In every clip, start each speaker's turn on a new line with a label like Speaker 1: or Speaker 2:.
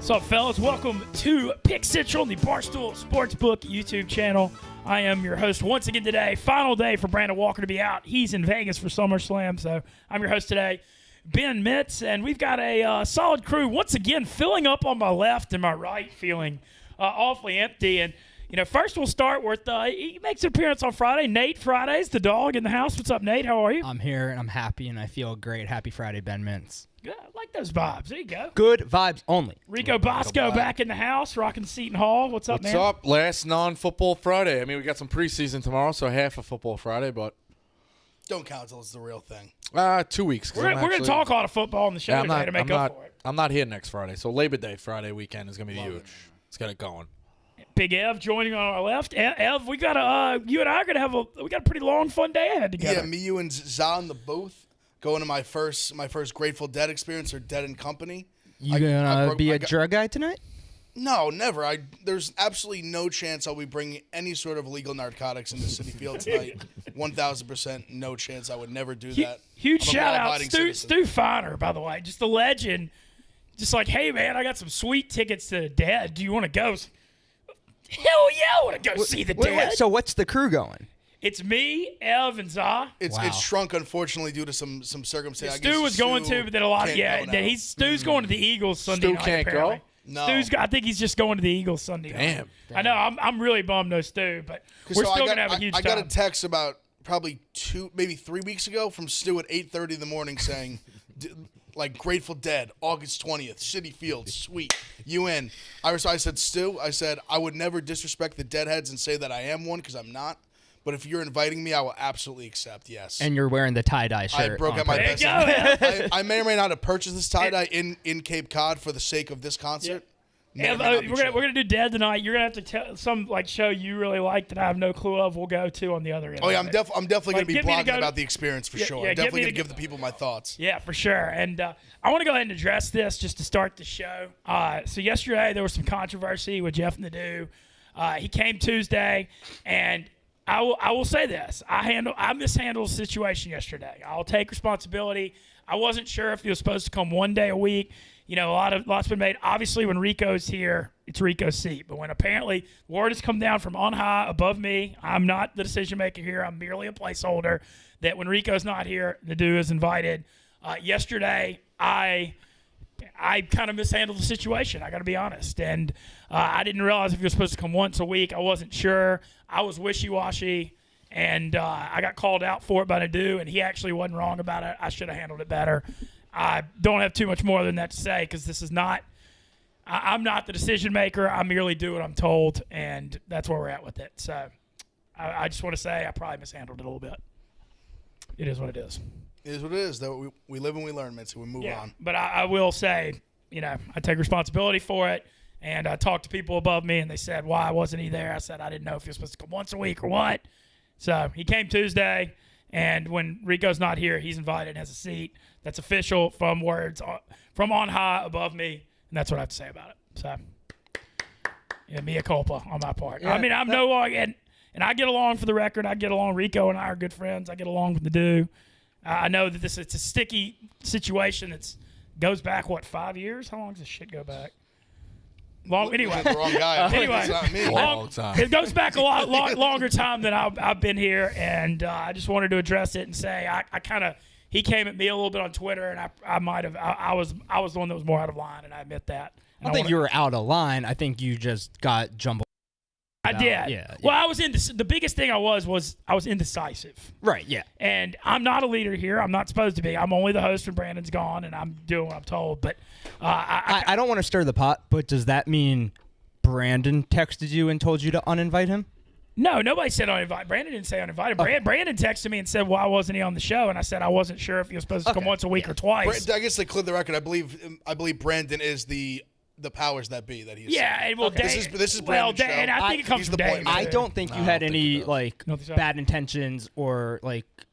Speaker 1: What's up, fellas? Welcome to Pick Central, the Barstool Sportsbook YouTube channel. I am your host once again today. Final day for Brandon Walker to be out. He's in Vegas for SummerSlam, so I'm your host today, Ben Mitz, and we've got a solid crew once again filling up on my left and my right, feeling awfully empty. And first we'll start with he makes an appearance on Friday. Nate Fridays, the dog in the house. What's up, Nate? How are you?
Speaker 2: I'm here and I'm happy and I feel great. Happy Friday, Ben Mintz.
Speaker 1: Good. I like those vibes. There you go.
Speaker 2: Good vibes only.
Speaker 1: Rico Bosco back in the house, rocking Seton Hall. What's up, man?
Speaker 3: What's up? Last non-football Friday. I mean, we got some preseason tomorrow, so half of football Friday, but
Speaker 4: don't count till it's the real thing.
Speaker 3: 2 weeks.
Speaker 1: We're going to talk a lot of football on the show today to make up for it.
Speaker 3: I'm not here next Friday, so Labor Day Friday weekend is going to be huge. Let's get it going.
Speaker 1: Big Ev joining on our left. Ev, we got you and I are going to have a pretty long, fun day ahead together.
Speaker 4: Yeah, me, you, and Zahn, the both going to my first Grateful Dead experience, or Dead and Company.
Speaker 2: You gonna be a drug guy tonight?
Speaker 4: No, never. There's absolutely no chance I'll be bringing any sort of illegal narcotics into City Field tonight. 1,000% no chance. I would never do that.
Speaker 1: Huge shout out, Stu Finer, by the way, just a legend. Just like, hey man, I got some sweet tickets to the Dead. Do you want to go? Hell yeah, I want to go see the Dead.
Speaker 2: Wait, so what's the crew going?
Speaker 1: It's me, Ev, and Zah.
Speaker 4: It's shrunk, unfortunately, due to some circumstances.
Speaker 1: Stu was going to, but then a lot of Stu's going to the Eagles Sunday night.
Speaker 3: Can't
Speaker 1: apparently.
Speaker 3: go.
Speaker 4: No,
Speaker 1: I think he's just going to the Eagles Sunday night.
Speaker 3: Damn.
Speaker 1: I know. I'm really bummed, no Stu, but we're still gonna have a huge time.
Speaker 4: I got a text about probably 3 weeks ago from Stu at 8:30 in the morning saying, like, Grateful Dead, August 20th, City Field, sweet. You in? I said, Stu, I would never disrespect the Deadheads and say that I am one, because I'm not. But if you're inviting me, I will absolutely accept, yes.
Speaker 2: And you're wearing the tie-dye shirt.
Speaker 4: I broke out my best. I may or may not have purchased this tie-dye in Cape Cod for the sake of this concert.
Speaker 1: Yeah. We're gonna do Dead tonight. You're gonna have to tell some show you really like that I have no clue of. We'll go to on the other end.
Speaker 4: Oh yeah, I'm definitely gonna be blogging about the experience for sure. I'm definitely gonna give the people my thoughts.
Speaker 1: Yeah, for sure. And I want to go ahead and address this just to start the show. So yesterday there was some controversy with Jeff Nadu. He came Tuesday, and I will say this: I mishandled the situation yesterday. I'll take responsibility. I wasn't sure if he was supposed to come one day a week. Lots been made. Obviously, when Rico's here, it's Rico's seat. But when apparently word has come down from on high above me, I'm not the decision maker here. I'm merely a placeholder. That when Rico's not here, Nadu is invited. Yesterday, I kind of mishandled the situation. I got to be honest, and I didn't realize if he was supposed to come once a week. I wasn't sure. I was wishy-washy, and I got called out for it by Nadu, and he actually wasn't wrong about it. I should have handled it better. I don't have too much more than that to say because this is not – I'm not the decision maker. I merely do what I'm told, and that's where we're at with it. So I just want to say I probably mishandled it a little bit. It is what it is.
Speaker 4: It is what it is. Though we live and we learn, Mitzi. We move on.
Speaker 1: But I will say, I take responsibility for it, and I talked to people above me, and they said, why wasn't he there? I said, I didn't know if he was supposed to come once a week or what. So he came Tuesday, and when Rico's not here, he's invited and has a seat. That's official from words from on high above me, and that's what I have to say about it. So, mea culpa on my part. Yeah, I mean, I'm no longer, and I get along for the record. I get along. Rico and I are good friends. I get along with Nadu. I know that it's a sticky situation that goes back, 5 years? How long does this shit go back? Long, anyway.
Speaker 4: The wrong guy.
Speaker 1: Anyway,
Speaker 4: it's not me.
Speaker 3: Long time.
Speaker 1: It goes back a lot longer time than I've been here, and I just wanted to address it and say he came at me a little bit on Twitter, and I was the one that was more out of line, and I admit that.
Speaker 2: I don't think you were out of line. I think you just got jumbled.
Speaker 1: I did.
Speaker 2: Yeah.
Speaker 1: Well, I was the biggest thing I was indecisive.
Speaker 2: Right, yeah.
Speaker 1: And I'm not a leader here. I'm not supposed to be. I'm only the host when Brandon's gone, and I'm doing what I'm told. But
Speaker 2: I don't want to stir the pot, but does that mean Brandon texted you and told you to uninvite him?
Speaker 1: No, nobody said uninvited. Brandon didn't say uninvited. Okay. Brandon texted me and said, why wasn't he on the show? And I said I wasn't sure if he was supposed to come once a week or twice.
Speaker 4: I guess they cleared the record. I believe Brandon is the powers that be that he is.
Speaker 1: Yeah, and
Speaker 4: this is Brandon's show.
Speaker 1: And I think it comes from Dave.
Speaker 2: I don't think you had any bad intentions or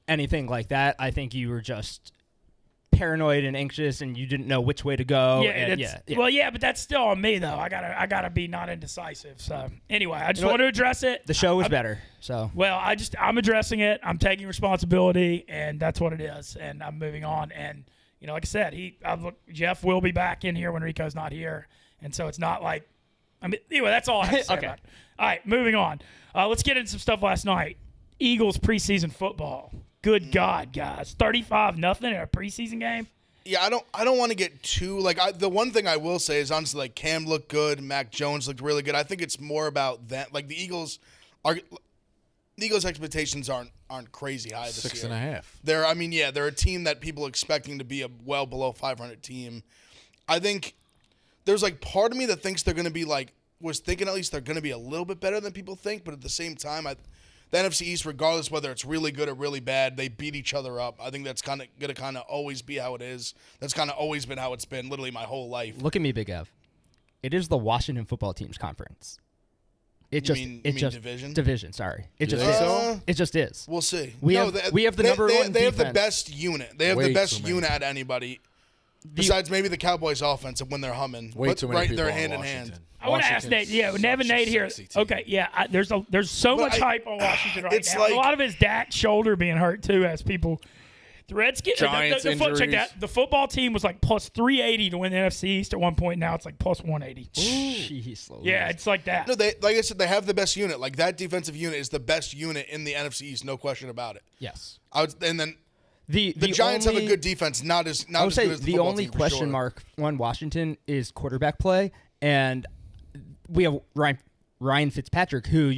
Speaker 2: anything like that. I think you were just paranoid and anxious, and you didn't know which way to go.
Speaker 1: Well, yeah, but that's still on me though. I gotta be not indecisive. So anyway, I just want to address it.
Speaker 2: The show was better. So
Speaker 1: I'm addressing it. I'm taking responsibility, and that's what it is. And I'm moving on. And like I said, Jeff will be back in here when Rico's not here, And so it's not like – I mean, anyway, that's all I have to say
Speaker 2: Okay.
Speaker 1: about it. All right, moving on. Let's get into some stuff last night. Eagles preseason football. Good God, guys. 35-0 in a preseason game?
Speaker 4: Yeah, I don't want to get too the one thing I will say is honestly Cam looked good, Mac Jones looked really good. I think it's more about that. Like the Eagles expectations aren't crazy high this year.
Speaker 3: 6.5.
Speaker 4: They're a team that people are expecting to be a well below 500 team. I think there's part of me that thinks they're going to be was thinking at least they're going to be a little bit better than people think, but at the same time the NFC East, regardless whether it's really good or really bad, they beat each other up. I think that's kind of going to always be how it is. That's kind of always been how it's been literally my whole life.
Speaker 2: Look at me, Big Ev. It is the Washington football team's conference.
Speaker 4: You mean division?
Speaker 2: Division, sorry. It just
Speaker 3: think
Speaker 2: is.
Speaker 3: so?
Speaker 2: It just is.
Speaker 4: We'll see.
Speaker 2: We have the number one
Speaker 4: They have the
Speaker 2: defense.
Speaker 4: best unit. They have
Speaker 3: Way
Speaker 4: the best
Speaker 3: too many.
Speaker 4: unit out of anybody. Besides maybe the Cowboys' offense when they're humming.
Speaker 3: Way too many people
Speaker 4: they're
Speaker 3: on
Speaker 4: hand in
Speaker 3: Washington.
Speaker 4: hand.
Speaker 1: I want to ask Nate. Yeah, Nev and Nate here. Okay, yeah. There's so much hype on Washington right
Speaker 4: it's
Speaker 1: now. A lot of his Dak shoulder being hurt too, as people. The Redskins.
Speaker 3: Giants
Speaker 1: Check
Speaker 3: injuries.
Speaker 1: that. The football team was plus 380 to win the NFC East at one point. Now it's plus 180.
Speaker 2: Jeez,
Speaker 1: Yeah, it's like that.
Speaker 4: No, they like I said, they have the best unit. That defensive unit is the best unit in the NFC East, no question about it.
Speaker 2: Yes.
Speaker 4: And then
Speaker 2: The
Speaker 4: Giants
Speaker 2: only,
Speaker 4: have a good defense, not as
Speaker 2: I would
Speaker 4: as
Speaker 2: say
Speaker 4: good as the
Speaker 2: the
Speaker 4: football
Speaker 2: only
Speaker 4: team, for
Speaker 2: question
Speaker 4: sure.
Speaker 2: mark on Washington is quarterback play, and we have Ryan Fitzpatrick, who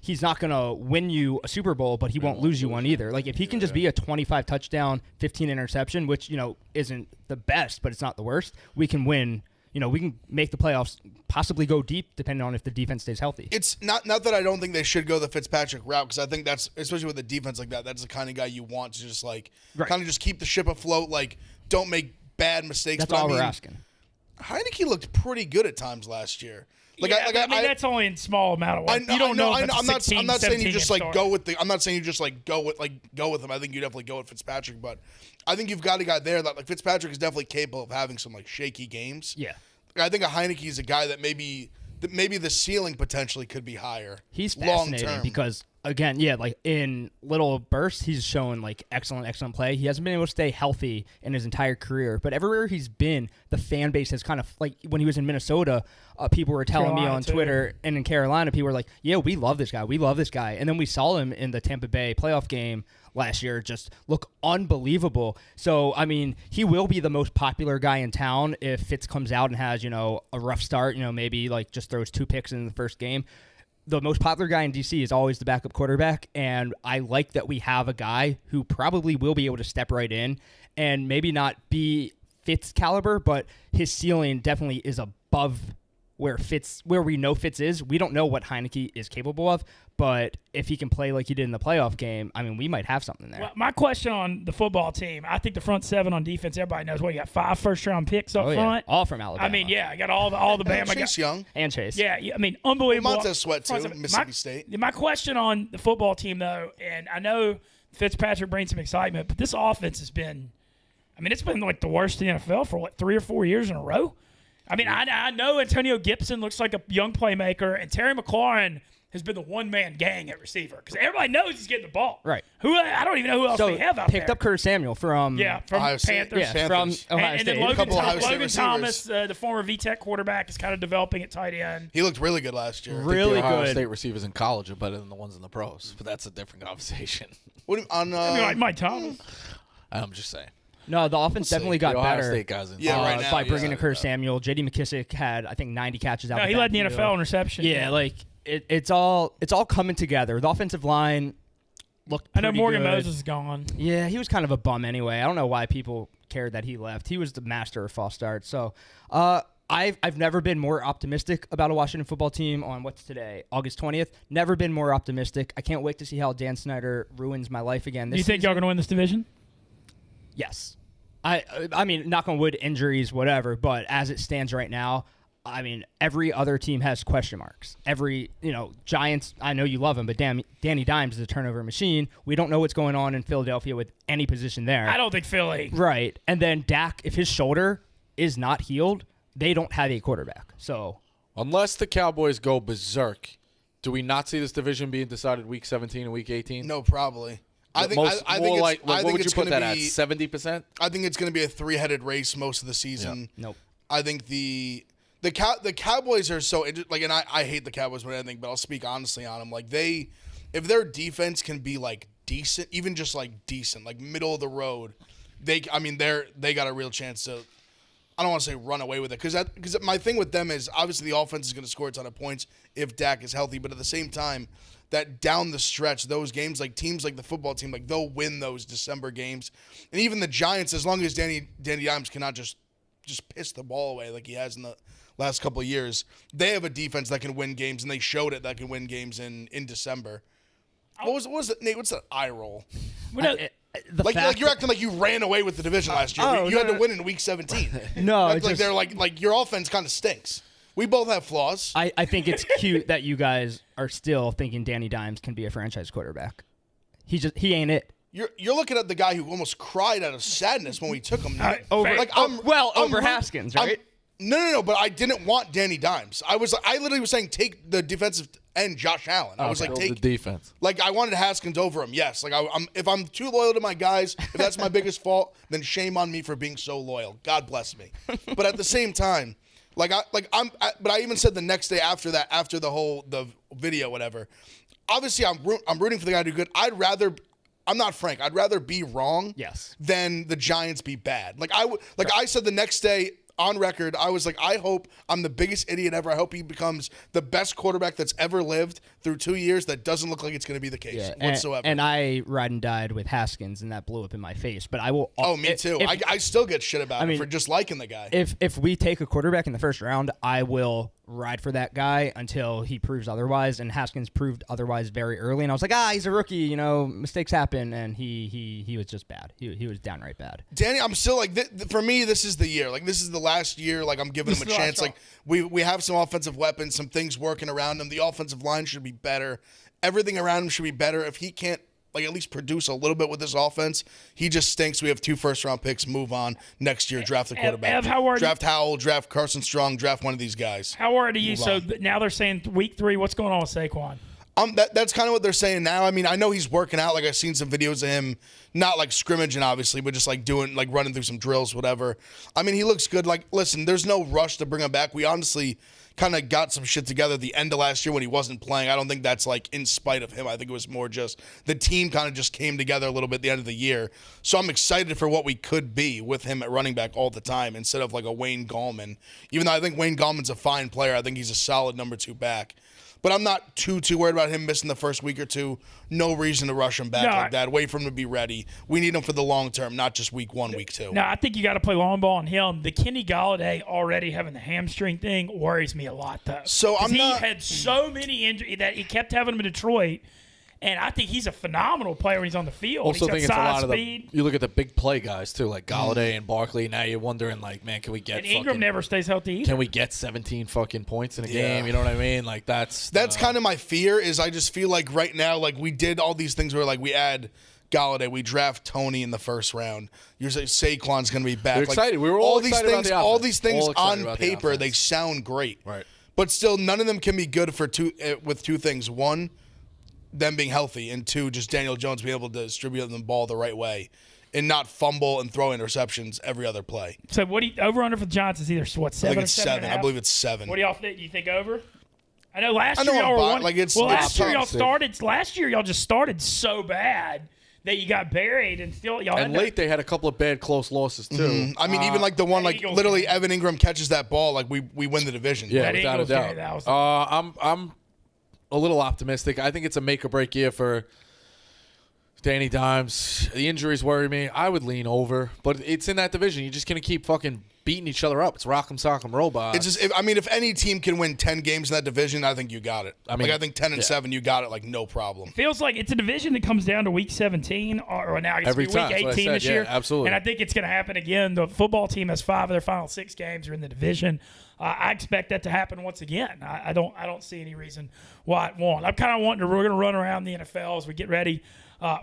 Speaker 2: he's not gonna win you a Super Bowl, but he won't lose you one either. If he can just be a 25 touchdown, 15 interception, which isn't the best, but it's not the worst, we can win. We can make the playoffs, possibly go deep, depending on if the defense stays healthy.
Speaker 4: It's not that I don't think they should go the Fitzpatrick route, because I think that's, especially with a defense like that, that's the kind of guy you want to just kind of just keep the ship afloat. Don't make bad mistakes.
Speaker 2: That's all we're asking.
Speaker 4: Heineke looked pretty good at times last year.
Speaker 1: That's only in small amount of work. You don't know.
Speaker 4: I'm not saying you just go with the. I'm not saying you just go with him. I think you definitely go with Fitzpatrick, but I think you've got a guy there that Fitzpatrick is definitely capable of having some shaky games.
Speaker 2: Yeah.
Speaker 4: I think a Heineke is a guy that maybe the ceiling potentially could be higher.
Speaker 2: He's fascinating
Speaker 4: long-term.
Speaker 2: because, again, in little bursts, he's shown excellent play. He hasn't been able to stay healthy in his entire career, but everywhere he's been, the fan base has kind of when he was in Minnesota, people were telling me on Twitter, and in Carolina, people were like, "Yeah, we love this guy," and then we saw him in the Tampa Bay playoff game last year just look unbelievable. So, he will be the most popular guy in town if Fitz comes out and has, a rough start, maybe just throws 2 picks in the first game. The most popular guy in DC is always the backup quarterback, and I like that we have a guy who probably will be able to step right in and maybe not be Fitz caliber, but his ceiling definitely is above where we know Fitz is. We don't know what Heineke is capable of, but if he can play like he did in the playoff game, we might have something there.
Speaker 1: Well, my question on the football team, I think the front 7 on defense, everybody knows you got 5 first-round picks up front.
Speaker 2: All from Alabama.
Speaker 1: I got all the Bama.
Speaker 4: Chase Young
Speaker 2: and Chase.
Speaker 1: Yeah, unbelievable.
Speaker 4: Montez Sweat too, Mississippi State.
Speaker 1: My question on the football team though, and I know Fitzpatrick brings some excitement, but this offense has been, it's been the worst in the NFL for 3 or 4 years in a row. I know Antonio Gibson looks like a young playmaker, and Terry McLaurin has been the one-man gang at receiver because everybody knows he's getting the ball.
Speaker 2: Right.
Speaker 1: I don't even know who else they have out there.
Speaker 2: Picked up Curtis Samuel from
Speaker 1: Panthers.
Speaker 2: Yeah, from Ohio
Speaker 1: and
Speaker 2: State.
Speaker 1: then Logan Thomas, the former VTech quarterback, is kind of developing at tight end.
Speaker 4: He looked really good last year.
Speaker 2: Really
Speaker 3: the Ohio
Speaker 2: good.
Speaker 3: State receivers in college are better than the ones in the pros, but that's a different conversation.
Speaker 1: Like Mike Thomas.
Speaker 3: I'm just saying.
Speaker 2: No, the offense definitely got
Speaker 3: the Ohio
Speaker 2: better.
Speaker 3: State guys in
Speaker 4: right now,
Speaker 2: by bringing in Curtis Samuel. J.D. McKissick had, I think, 90 catches out.
Speaker 1: No, he led the NFL in reception.
Speaker 2: Yeah, it's all coming together. The offensive line looked
Speaker 1: I know
Speaker 2: pretty
Speaker 1: Morgan
Speaker 2: good.
Speaker 1: Moses is gone.
Speaker 2: Yeah, he was kind of a bum anyway. I don't know why people cared that he left. He was the master of false starts. So, I've never been more optimistic about a Washington football team on what's today, August 20th. Never been more optimistic. I can't wait to see how Dan Snyder ruins my life again.
Speaker 1: Do you think y'all going to win this division?
Speaker 2: Yes. I mean, knock on wood, injuries, whatever, but as it stands right now, every other team has question marks. Giants, I know you love him, but Danny Dimes is a turnover machine. We don't know what's going on in Philadelphia with any position there.
Speaker 1: I don't think Philly.
Speaker 2: Right. And then Dak, if his shoulder is not healed, they don't have a quarterback. So
Speaker 3: unless the Cowboys go berserk, do we not see this division being decided week 17 and week 18?
Speaker 4: No, probably. I think
Speaker 3: what would you put that at?
Speaker 4: 70%? I think it's going to be a 3-headed race most of the season.
Speaker 2: Nope.
Speaker 4: I think the The Cowboys are so like, and I hate the Cowboys more than anything, but I'll speak honestly on them. Like if their defense can be like decent, even just like decent, like middle of the road, they got a real chance to. I don't want to say run away with it because my thing with them is obviously the offense is going to score a ton of points if Dak is healthy, but at the same time, that down the stretch, those games, like teams like the football team, like they'll win those December games, and even the Giants, as long as Danny Dimes cannot just piss the ball away like he has in the last couple of years, they have a defense that can win games, and they showed it that can win games in December. What was it, Nate? What's that eye roll? Like you're acting like you ran away with the division last year. You had to win in week 17.
Speaker 2: No,
Speaker 4: they're like your offense kind of stinks. We both have flaws.
Speaker 2: I think it's cute that you guys are still thinking Danny Dimes can be a franchise quarterback. He ain't it.
Speaker 4: You're looking at the guy who almost cried out of sadness when we took him.
Speaker 2: Over Haskins, right?
Speaker 4: No. But I didn't want Danny Dimes. I literally was saying take the defensive end, Josh Allen. I was like, take
Speaker 3: the defense. Like
Speaker 4: I wanted Haskins over him. Yes. Like if I'm too loyal to my guys, if that's my biggest fault, then shame on me for being so loyal. God bless me. But at the same time, but I even said the next day after that, after the video, whatever. Obviously, I'm rooting for the guy to do good. I'm not Frank. I'd rather be wrong, than the Giants be bad. I said the next day on record, I was like, I hope I'm the biggest idiot ever. I hope he becomes the best quarterback that's ever lived through 2 years. That doesn't look like it's going to be the case whatsoever.
Speaker 2: And I ride and died with Haskins, and that blew up in my face. But I will.
Speaker 4: Oh, me too. I still get shit about him for just liking the guy.
Speaker 2: If we take a quarterback in the first round, I will ride for that guy until he proves otherwise. And Haskins proved otherwise very early. And I was like, he's a rookie. Mistakes happen. And he was just bad. He was downright bad.
Speaker 4: Danny, I'm still like, for me, this is the year. Like, this is the last year. Like, I'm giving him a chance. Like, we have some offensive weapons, some things working around him. The offensive line should be better. Everything around him should be better. If he can't, at least produce a little bit with this offense, he just stinks. We have 2 first-round picks. Move on. Next year, draft the quarterback. Draft Howell, draft Carson Strong, draft one of these guys.
Speaker 1: How worried are you? So now they're saying week 3. What's going on with Saquon?
Speaker 4: That's kind of what they're saying now. I mean, I know he's working out. Like, I've seen some videos of him, not like scrimmaging, obviously, but just like running through some drills, whatever. I mean, he looks good. Like, listen, there's no rush to bring him back. We honestly kind of got some shit together at the end of last year when he wasn't playing. I don't think that's like in spite of him. I think it was more just the team kind of just came together a little bit at the end of the year. So I'm excited for what we could be with him at running back all the time instead of like a Wayne Gallman. Even though I think Wayne Gallman's a fine player, I think he's a solid number 2 back. But I'm not too worried about him missing the first week or two. No reason to rush him back like that. Wait for him to be ready. We need him for the long term, not just week 1, week 2.
Speaker 1: No, I think you got to play long ball on him. The Kenny Galladay already having the hamstring thing worries me a lot, though.
Speaker 4: So he
Speaker 1: had so many injuries that he kept having them in Detroit. And I think he's a phenomenal player when he's on the field.
Speaker 3: Also,
Speaker 1: he's
Speaker 3: think
Speaker 1: got
Speaker 3: it's a lot
Speaker 1: speed.
Speaker 3: of you look at the big play guys too, like Galladay and Barkley. Now you're wondering, like, man, can we get?
Speaker 1: And Ingram never stays healthy either.
Speaker 3: Can we get 17 fucking points in a game? You know what I mean? Like that's
Speaker 4: kind of my fear. Is I just feel like right now, like we did all these things where like we add Galladay, we draft Tony in the first round. You're saying Saquon's going to be back.
Speaker 3: We're excited. We were all excited about the offense.
Speaker 4: All these things on paper, they sound great.
Speaker 3: Right.
Speaker 4: But still, none of them can be good for with 2 things. 1, them being healthy, and 2, just Daniel Jones being able to distribute the ball the right way and not fumble and throw interceptions every other play.
Speaker 1: So what do you over under for the Giants is either 7?
Speaker 4: I think it's 7. I believe it's 7.
Speaker 1: What do y'all think? You think over? I know last year y'all were one. Last year y'all started. Last year y'all just started so bad that you got buried, and still y'all.
Speaker 3: And late they had a couple of bad close losses too.
Speaker 4: Mm-hmm. I mean, even like the one, like Eagles literally game. Evan Ingram catches that ball, like we win the division.
Speaker 3: Yeah, without a doubt. I'm a little optimistic. I think it's a make or break year for Danny Dimes. The injuries worry me. I would lean over, but it's in that division. You're just gonna keep fucking beating each other up. It's rock'em sock'em robot.
Speaker 4: It's just, if any team can win 10 games in that division, I think you got it. I think 10-7, you got it, like no problem.
Speaker 1: Feels like it's a division that comes down to week 17, or now it's week 18 this year.
Speaker 3: Absolutely.
Speaker 1: And I think it's going to happen again. The football team has 5 of their final 6 games are in the division. I expect that to happen once again. I don't see any reason why it won't. I'm kind of wanting we're going to run around the NFL as we get ready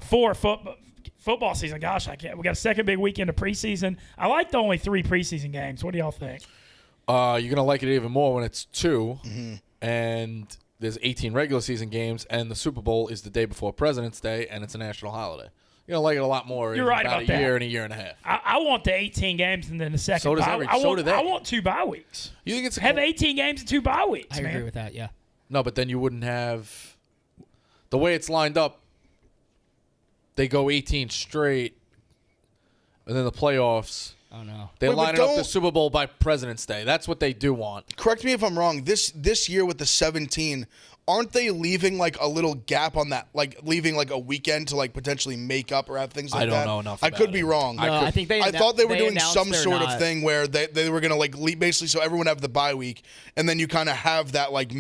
Speaker 1: for football season. Gosh, I can't. We got a second big weekend of preseason. I like the only 3 preseason games. What do y'all think?
Speaker 3: You're going to like it even more when it's 2, and there's 18 regular season games, and the Super Bowl is the day before President's Day, and it's a national holiday. You're gonna like it a lot more.
Speaker 1: You're right
Speaker 3: about
Speaker 1: about that.
Speaker 3: a year and a year and a half.
Speaker 1: I want the 18 games and then the second.
Speaker 3: So does
Speaker 1: bye.
Speaker 3: so do they.
Speaker 1: I want 2 bye weeks.
Speaker 3: You think it's
Speaker 1: Have 18 games and 2 bye weeks.
Speaker 2: I
Speaker 1: man.
Speaker 2: agree with that. Yeah.
Speaker 3: No, but then you wouldn't have the way it's lined up. They go 18 straight, and then the playoffs.
Speaker 2: Oh no.
Speaker 3: They
Speaker 4: Wait, but
Speaker 3: line it up the
Speaker 4: don't-
Speaker 3: Super Bowl by President's Day. That's what they do want.
Speaker 4: Correct me if I'm wrong. This year with the 17, aren't they leaving like a little gap on that? Like leaving like a weekend to like potentially make up or have things like that?
Speaker 3: I don't know enough
Speaker 4: I
Speaker 3: about
Speaker 4: could
Speaker 3: it.
Speaker 4: be wrong.
Speaker 2: No, I think
Speaker 4: I thought they were doing
Speaker 2: announced
Speaker 4: some
Speaker 2: they're
Speaker 4: sort of
Speaker 2: not-
Speaker 4: thing where they were gonna like basically so everyone have the bye week, and then you kind of have that like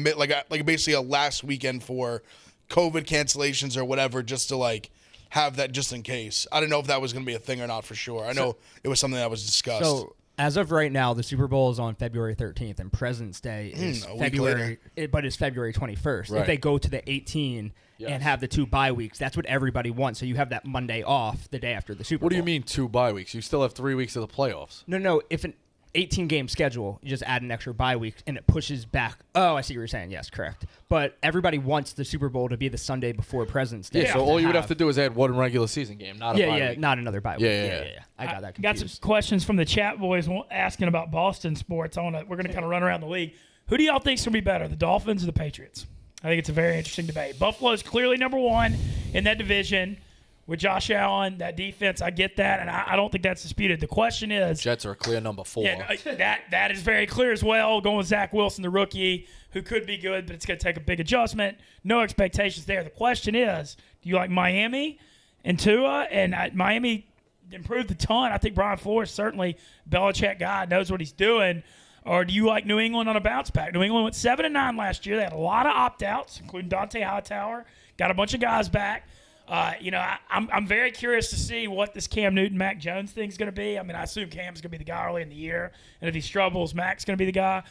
Speaker 4: basically a last weekend for COVID cancellations or whatever, just to like have that just in case. I don't know if that was gonna be a thing or not for sure. I know it was something that was discussed.
Speaker 2: So as of right now, the Super Bowl is on February 13th, and President's Day is
Speaker 4: a week
Speaker 2: February, but it's February 21st.
Speaker 3: Right.
Speaker 2: If they go to the 18 and have the 2 bye weeks, that's what everybody wants. So you have that Monday off the day after the Super Bowl.
Speaker 3: What do you mean 2 bye weeks? You still have 3 weeks of the playoffs.
Speaker 2: No. If an 18-game schedule, you just add an extra bye week, and it pushes back. Oh, I see what you're saying. Yes, correct. But everybody wants the Super Bowl to be the Sunday before President's Day.
Speaker 3: Yeah, so all you would have to do is add 1 regular season game, not a bye week.
Speaker 2: not another bye week.
Speaker 3: Yeah.
Speaker 2: I got that
Speaker 1: Got
Speaker 2: confused.
Speaker 1: some questions from the chat boys asking about Boston sports. We're going to kind of run around the league. Who do y'all think is going to be better, the Dolphins or the Patriots? I think it's a very interesting debate. Buffalo's clearly number 1 in that division with Josh Allen, that defense. I get that, and I don't think that's disputed. The question is,
Speaker 3: Jets are a clear number 4.
Speaker 1: yeah, that is very clear as well. Going with Zach Wilson, the rookie, who could be good, but it's going to take a big adjustment. No expectations there. The question is, do you like Miami and Tua? And Miami improved a ton. I think Brian Flores, certainly Belichick guy, knows what he's doing. Or do you like New England on a bounce back? New England went 7-9 last year. They had a lot of opt-outs, including Dante Hightower. Got a bunch of guys back. I'm very curious to see what this Cam Newton, Mac Jones thing is going to be. I mean, I assume Cam's going to be the guy early in the year, and if he struggles, Mac's going to be the guy.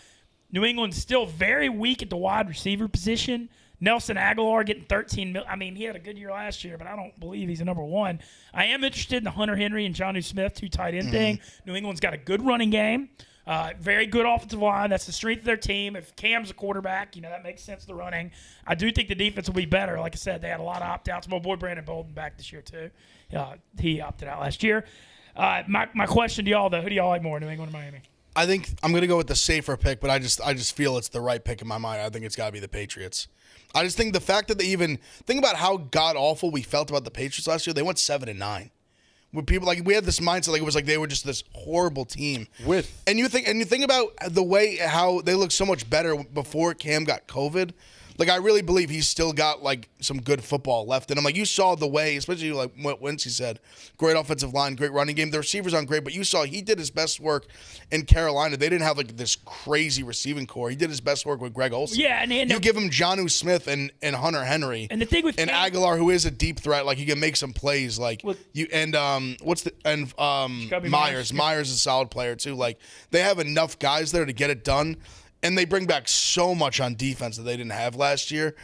Speaker 1: New England's still very weak at the wide receiver position. Nelson Aguilar getting $13 million. I mean, he had a good year last year, but I don't believe he's a number 1. I am interested in the Hunter Henry and Jonnu Smith 2 tight end thing. New England's got a good running game. Very good offensive line. That's the strength of their team. If Cam's a quarterback, that makes sense, the running. I do think the defense will be better. Like I said, they had a lot of opt-outs. My boy Brandon Bolden back this year, too. He opted out last year. My question to y'all, though, who do y'all like more, New England or Miami?
Speaker 4: I think I'm going to go with the safer pick, but I just feel it's the right pick in my mind. I think it's got to be the Patriots. I just think the fact that they even think about how god awful we felt about the Patriots last year. They went 7-9. When people we had this mindset it was like they were just this horrible team. And you think about the way how they looked so much better before Cam got COVID. I really believe he's still got some good football left in him. You saw the way, especially what Wincy said, great offensive line, great running game. The receivers aren't great, but you saw he did his best work in Carolina. They didn't have this crazy receiving core. He did his best work with Greg Olsen.
Speaker 1: Yeah, and
Speaker 4: you give him Jonnu Smith and Hunter Henry,
Speaker 1: and the thing with
Speaker 4: and
Speaker 1: Cam,
Speaker 4: Aguilar, who is a deep threat, he can make some plays. Myers. Myers is a solid player too. They have enough guys there to get it done. And they bring back so much on defense that they didn't have last year.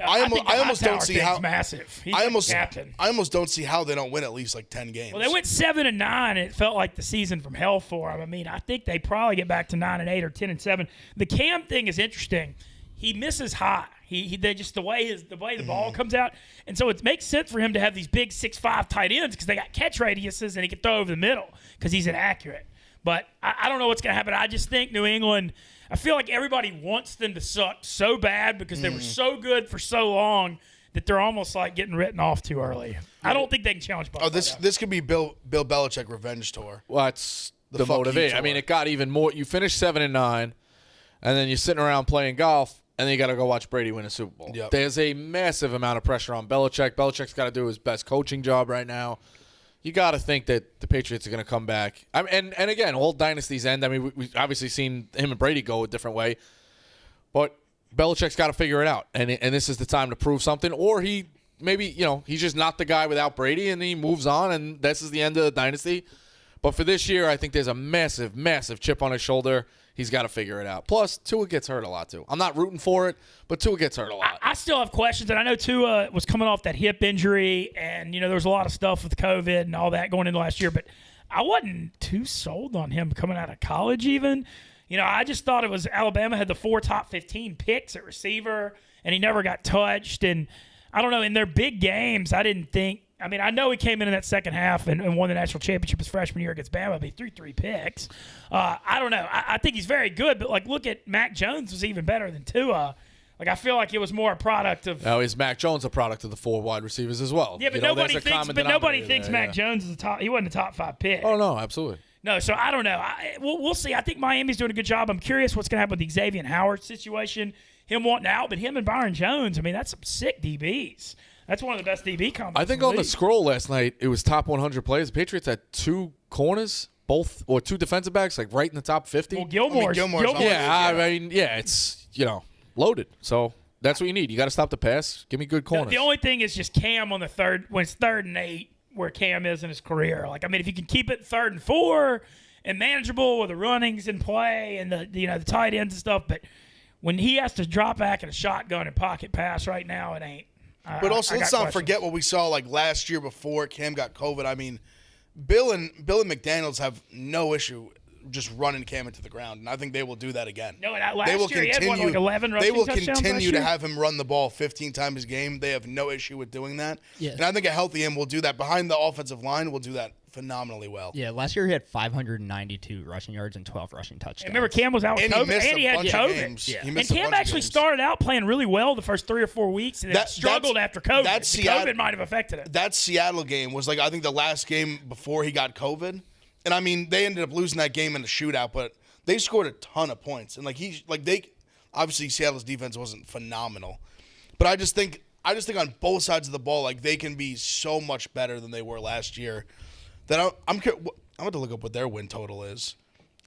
Speaker 4: I almost don't see how
Speaker 1: massive. He's
Speaker 4: I almost
Speaker 1: captain.
Speaker 4: I almost don't see how they don't win at least 10 games.
Speaker 1: Well, they went 7-9, and it felt like the season from hell for them. I mean, I think they probably get back to 9-8 or 10-7. The Cam thing is interesting. He misses high. They just the way the ball comes out, and so it makes sense for him to have these big 6'5" tight ends because they got catch radiuses and he can throw over the middle because he's inaccurate. But I don't know what's going to happen. I just think New England. I feel like everybody wants them to suck so bad because they were so good for so long that they're almost like getting written off too early. I don't think they can challenge Buffalo.
Speaker 4: This could be Bill Belichick revenge tour.
Speaker 3: Well, that's the
Speaker 4: fuck
Speaker 3: motivation.
Speaker 4: you
Speaker 3: I mean,
Speaker 4: tour.
Speaker 3: it got even more. You finished 7-9, and then you're sitting around playing golf, and then you got to go watch Brady win a Super Bowl.
Speaker 4: Yep.
Speaker 3: There's a massive amount of pressure on Belichick. Belichick's got to do his best coaching job right now. You got to think that the Patriots are going to come back. And again, all dynasties end. I mean, we've obviously seen him and Brady go a different way. But Belichick's got to figure it out. And this is the time to prove something. Or he's just not the guy without Brady, and he moves on, and this is the end of the dynasty. But for this year, I think there's a massive, massive chip on his shoulder. He's got to figure it out. Plus, Tua gets hurt a lot, too. I'm not rooting for it, but Tua gets hurt a lot.
Speaker 1: I still have questions, and I know Tua was coming off that hip injury, and, there was a lot of stuff with COVID and all that going into last year, but I wasn't too sold on him coming out of college even. I just thought it was Alabama had the 4 top 15 picks at receiver, and he never got touched. And I don't know, in their big games, I didn't think I mean, I know he came in that second half and won the national championship his freshman year against Bama, but he threw 3 picks. I don't know. I think he's very good, but, like, look at Mac Jones was even better than Tua. Like, I feel like it was more a product of –
Speaker 3: Now, is Mac Jones a product of the 4 wide receivers as well?
Speaker 1: Yeah, but nobody thinks Mac Jones is he wasn't a top 5 pick.
Speaker 3: Oh, no, absolutely.
Speaker 1: No, so I don't know. We'll see. I think Miami's doing a good job. I'm curious what's going to happen with the Xavier Howard situation, him wanting out, but him and Byron Jones, I mean, that's some sick DBs. That's one of the best DB combos.
Speaker 3: I think on the scroll last night, it was top 100 players. The Patriots had 2 corners, 2 defensive backs, like right in the top 50.
Speaker 1: Well, Gilmore's
Speaker 3: it's, loaded. So that's what you need. You got to stop the pass. Give me good corners.
Speaker 1: The only thing is just Cam on the third, when it's 3rd and 8, where Cam is in his career. Like, I mean, if you can keep it 3rd and 4 and manageable with the runnings in play and the tight ends and stuff, but when he has to drop back in a shotgun and pocket pass right now, it ain't.
Speaker 4: But also, let's not forget what we saw like last year before Cam got COVID. I mean, Bill and McDaniels have no issue just running Cam into the ground, and I think they will do that again.
Speaker 1: No, last year he had 11 rushing touchdowns.
Speaker 4: They will continue to have him run the ball 15 times a game. They have no issue with doing that.
Speaker 2: Yeah.
Speaker 4: And I think a healthy him will do that. Behind the offensive line will do that phenomenally well.
Speaker 2: Yeah, last year he had 592 rushing yards and 12 rushing touchdowns.
Speaker 1: And remember, Cam was out with COVID, and he had COVID.
Speaker 4: Yeah.
Speaker 1: And Cam actually started out playing really well the first 3 or 4 weeks, and then struggled after COVID. COVID might have affected it.
Speaker 4: That Seattle game was like, I think, the last game before he got COVID. And I mean, they ended up losing that game in a shootout, but they scored a ton of points. And obviously Seattle's defense wasn't phenomenal, but I just think on both sides of the ball, like, they can be so much better than they were last year. That I'm going to look up what their win total is.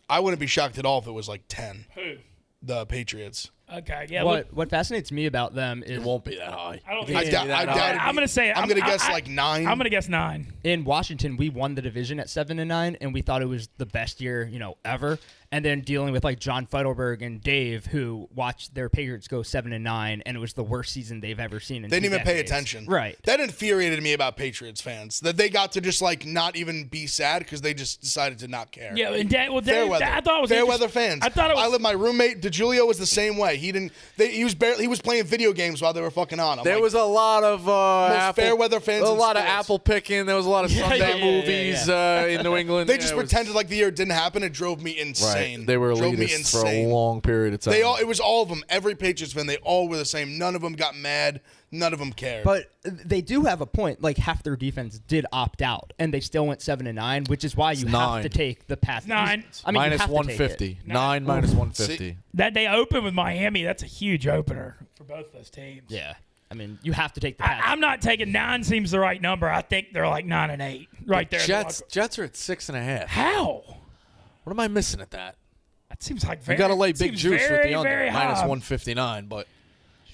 Speaker 4: I wouldn't be shocked at all if it was like 10.
Speaker 1: Who?
Speaker 4: The Patriots.
Speaker 1: Okay, yeah.
Speaker 2: What fascinates me about them is
Speaker 3: it won't be that high.
Speaker 1: I don't think
Speaker 4: I'm going to say I'm going to guess like 9.
Speaker 1: I'm going to guess 9.
Speaker 2: In Washington, we won the division at 7-9, and we thought it was the best year, ever. And then dealing with like John Feidelberg and Dave, who watched their Patriots go 7-9, and it was the worst season th've ever seen. They
Speaker 4: didn't even pay attention.
Speaker 2: Right.
Speaker 4: That infuriated me about Patriots fans, that they got to just like not even be sad because they just decided to not care.
Speaker 1: Yeah, and Dave, I thought it was
Speaker 4: Fairweather fans.
Speaker 1: I thought it was.
Speaker 4: My roommate DiGiulio was the same way. He was playing video games while they were fucking on.
Speaker 3: There was a lot of
Speaker 4: Fairweather fans.
Speaker 3: A lot of apple picking. There was a lot of Sunday movies in New England.
Speaker 4: They just pretended like the year didn't happen. It drove me insane.
Speaker 3: Right. They were elitists for a long period of time.
Speaker 4: It was all of them. Every Patriots fan, they all were the same. None of them got mad. None of them cared.
Speaker 2: But they do have a point. Like, half their defense did opt out, and they still went 7-9, which is why you have to take the path.
Speaker 1: 9.
Speaker 2: I mean,
Speaker 3: minus 150. 9 minus 150.
Speaker 4: See,
Speaker 1: that they open with Miami, that's a huge opener for both those teams.
Speaker 2: Yeah. I mean, you have to take the path.
Speaker 1: I'm not taking 9. Seems the right number. I think they're like 9 and 8 right there.
Speaker 3: Jets are at 6.5.
Speaker 1: How?
Speaker 3: What am I missing at that?
Speaker 1: That seems like very.
Speaker 3: You got to lay big juice with the under minus
Speaker 1: high.
Speaker 3: 159, but.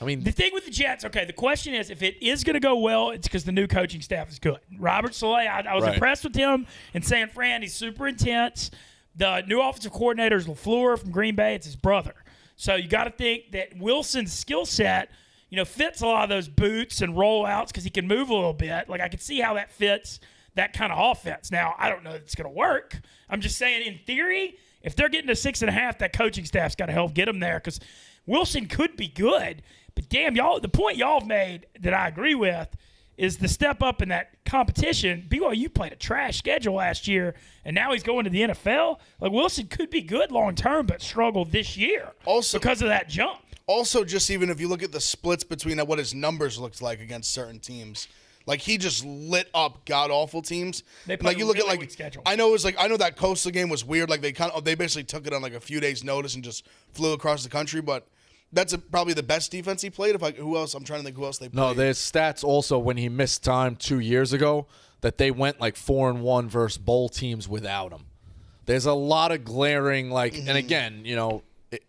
Speaker 3: I mean,
Speaker 1: the thing with the Jets, okay, the question is if it is going to go well, it's because the new coaching staff is good. Robert Saleh, I was impressed with him in San Fran. He's super intense. The new offensive coordinator is LaFleur from Green Bay. It's his brother. So you got to think that Wilson's skill set, fits a lot of those boots and rollouts because he can move a little bit. Like, I can see how that fits that kind of offense. Now, I don't know that it's going to work. I'm just saying, in theory, if they're getting to 6.5, that coaching staff's got to help get them there because Wilson could be good. But damn, y'all, the point y'all have made that I agree with is the step up in that competition. BYU played a trash schedule last year, and now he's going to the NFL. Like, Wilson could be good long term, but struggled this year also because of that jump.
Speaker 4: Also, just even if you look at the splits between what his numbers looked like against certain teams, like, he just lit up god awful teams.
Speaker 1: They played you look at like schedule.
Speaker 4: I know that Coastal game was weird. Like, they basically took it on like a few days' notice and just flew across the country, but. That's probably the best defense he played. Who else? I'm trying to think who else they played.
Speaker 3: No, there's stats also when he missed time 2 years ago that they went like 4-1 versus bowl teams without him. There's a lot of glaring and again, it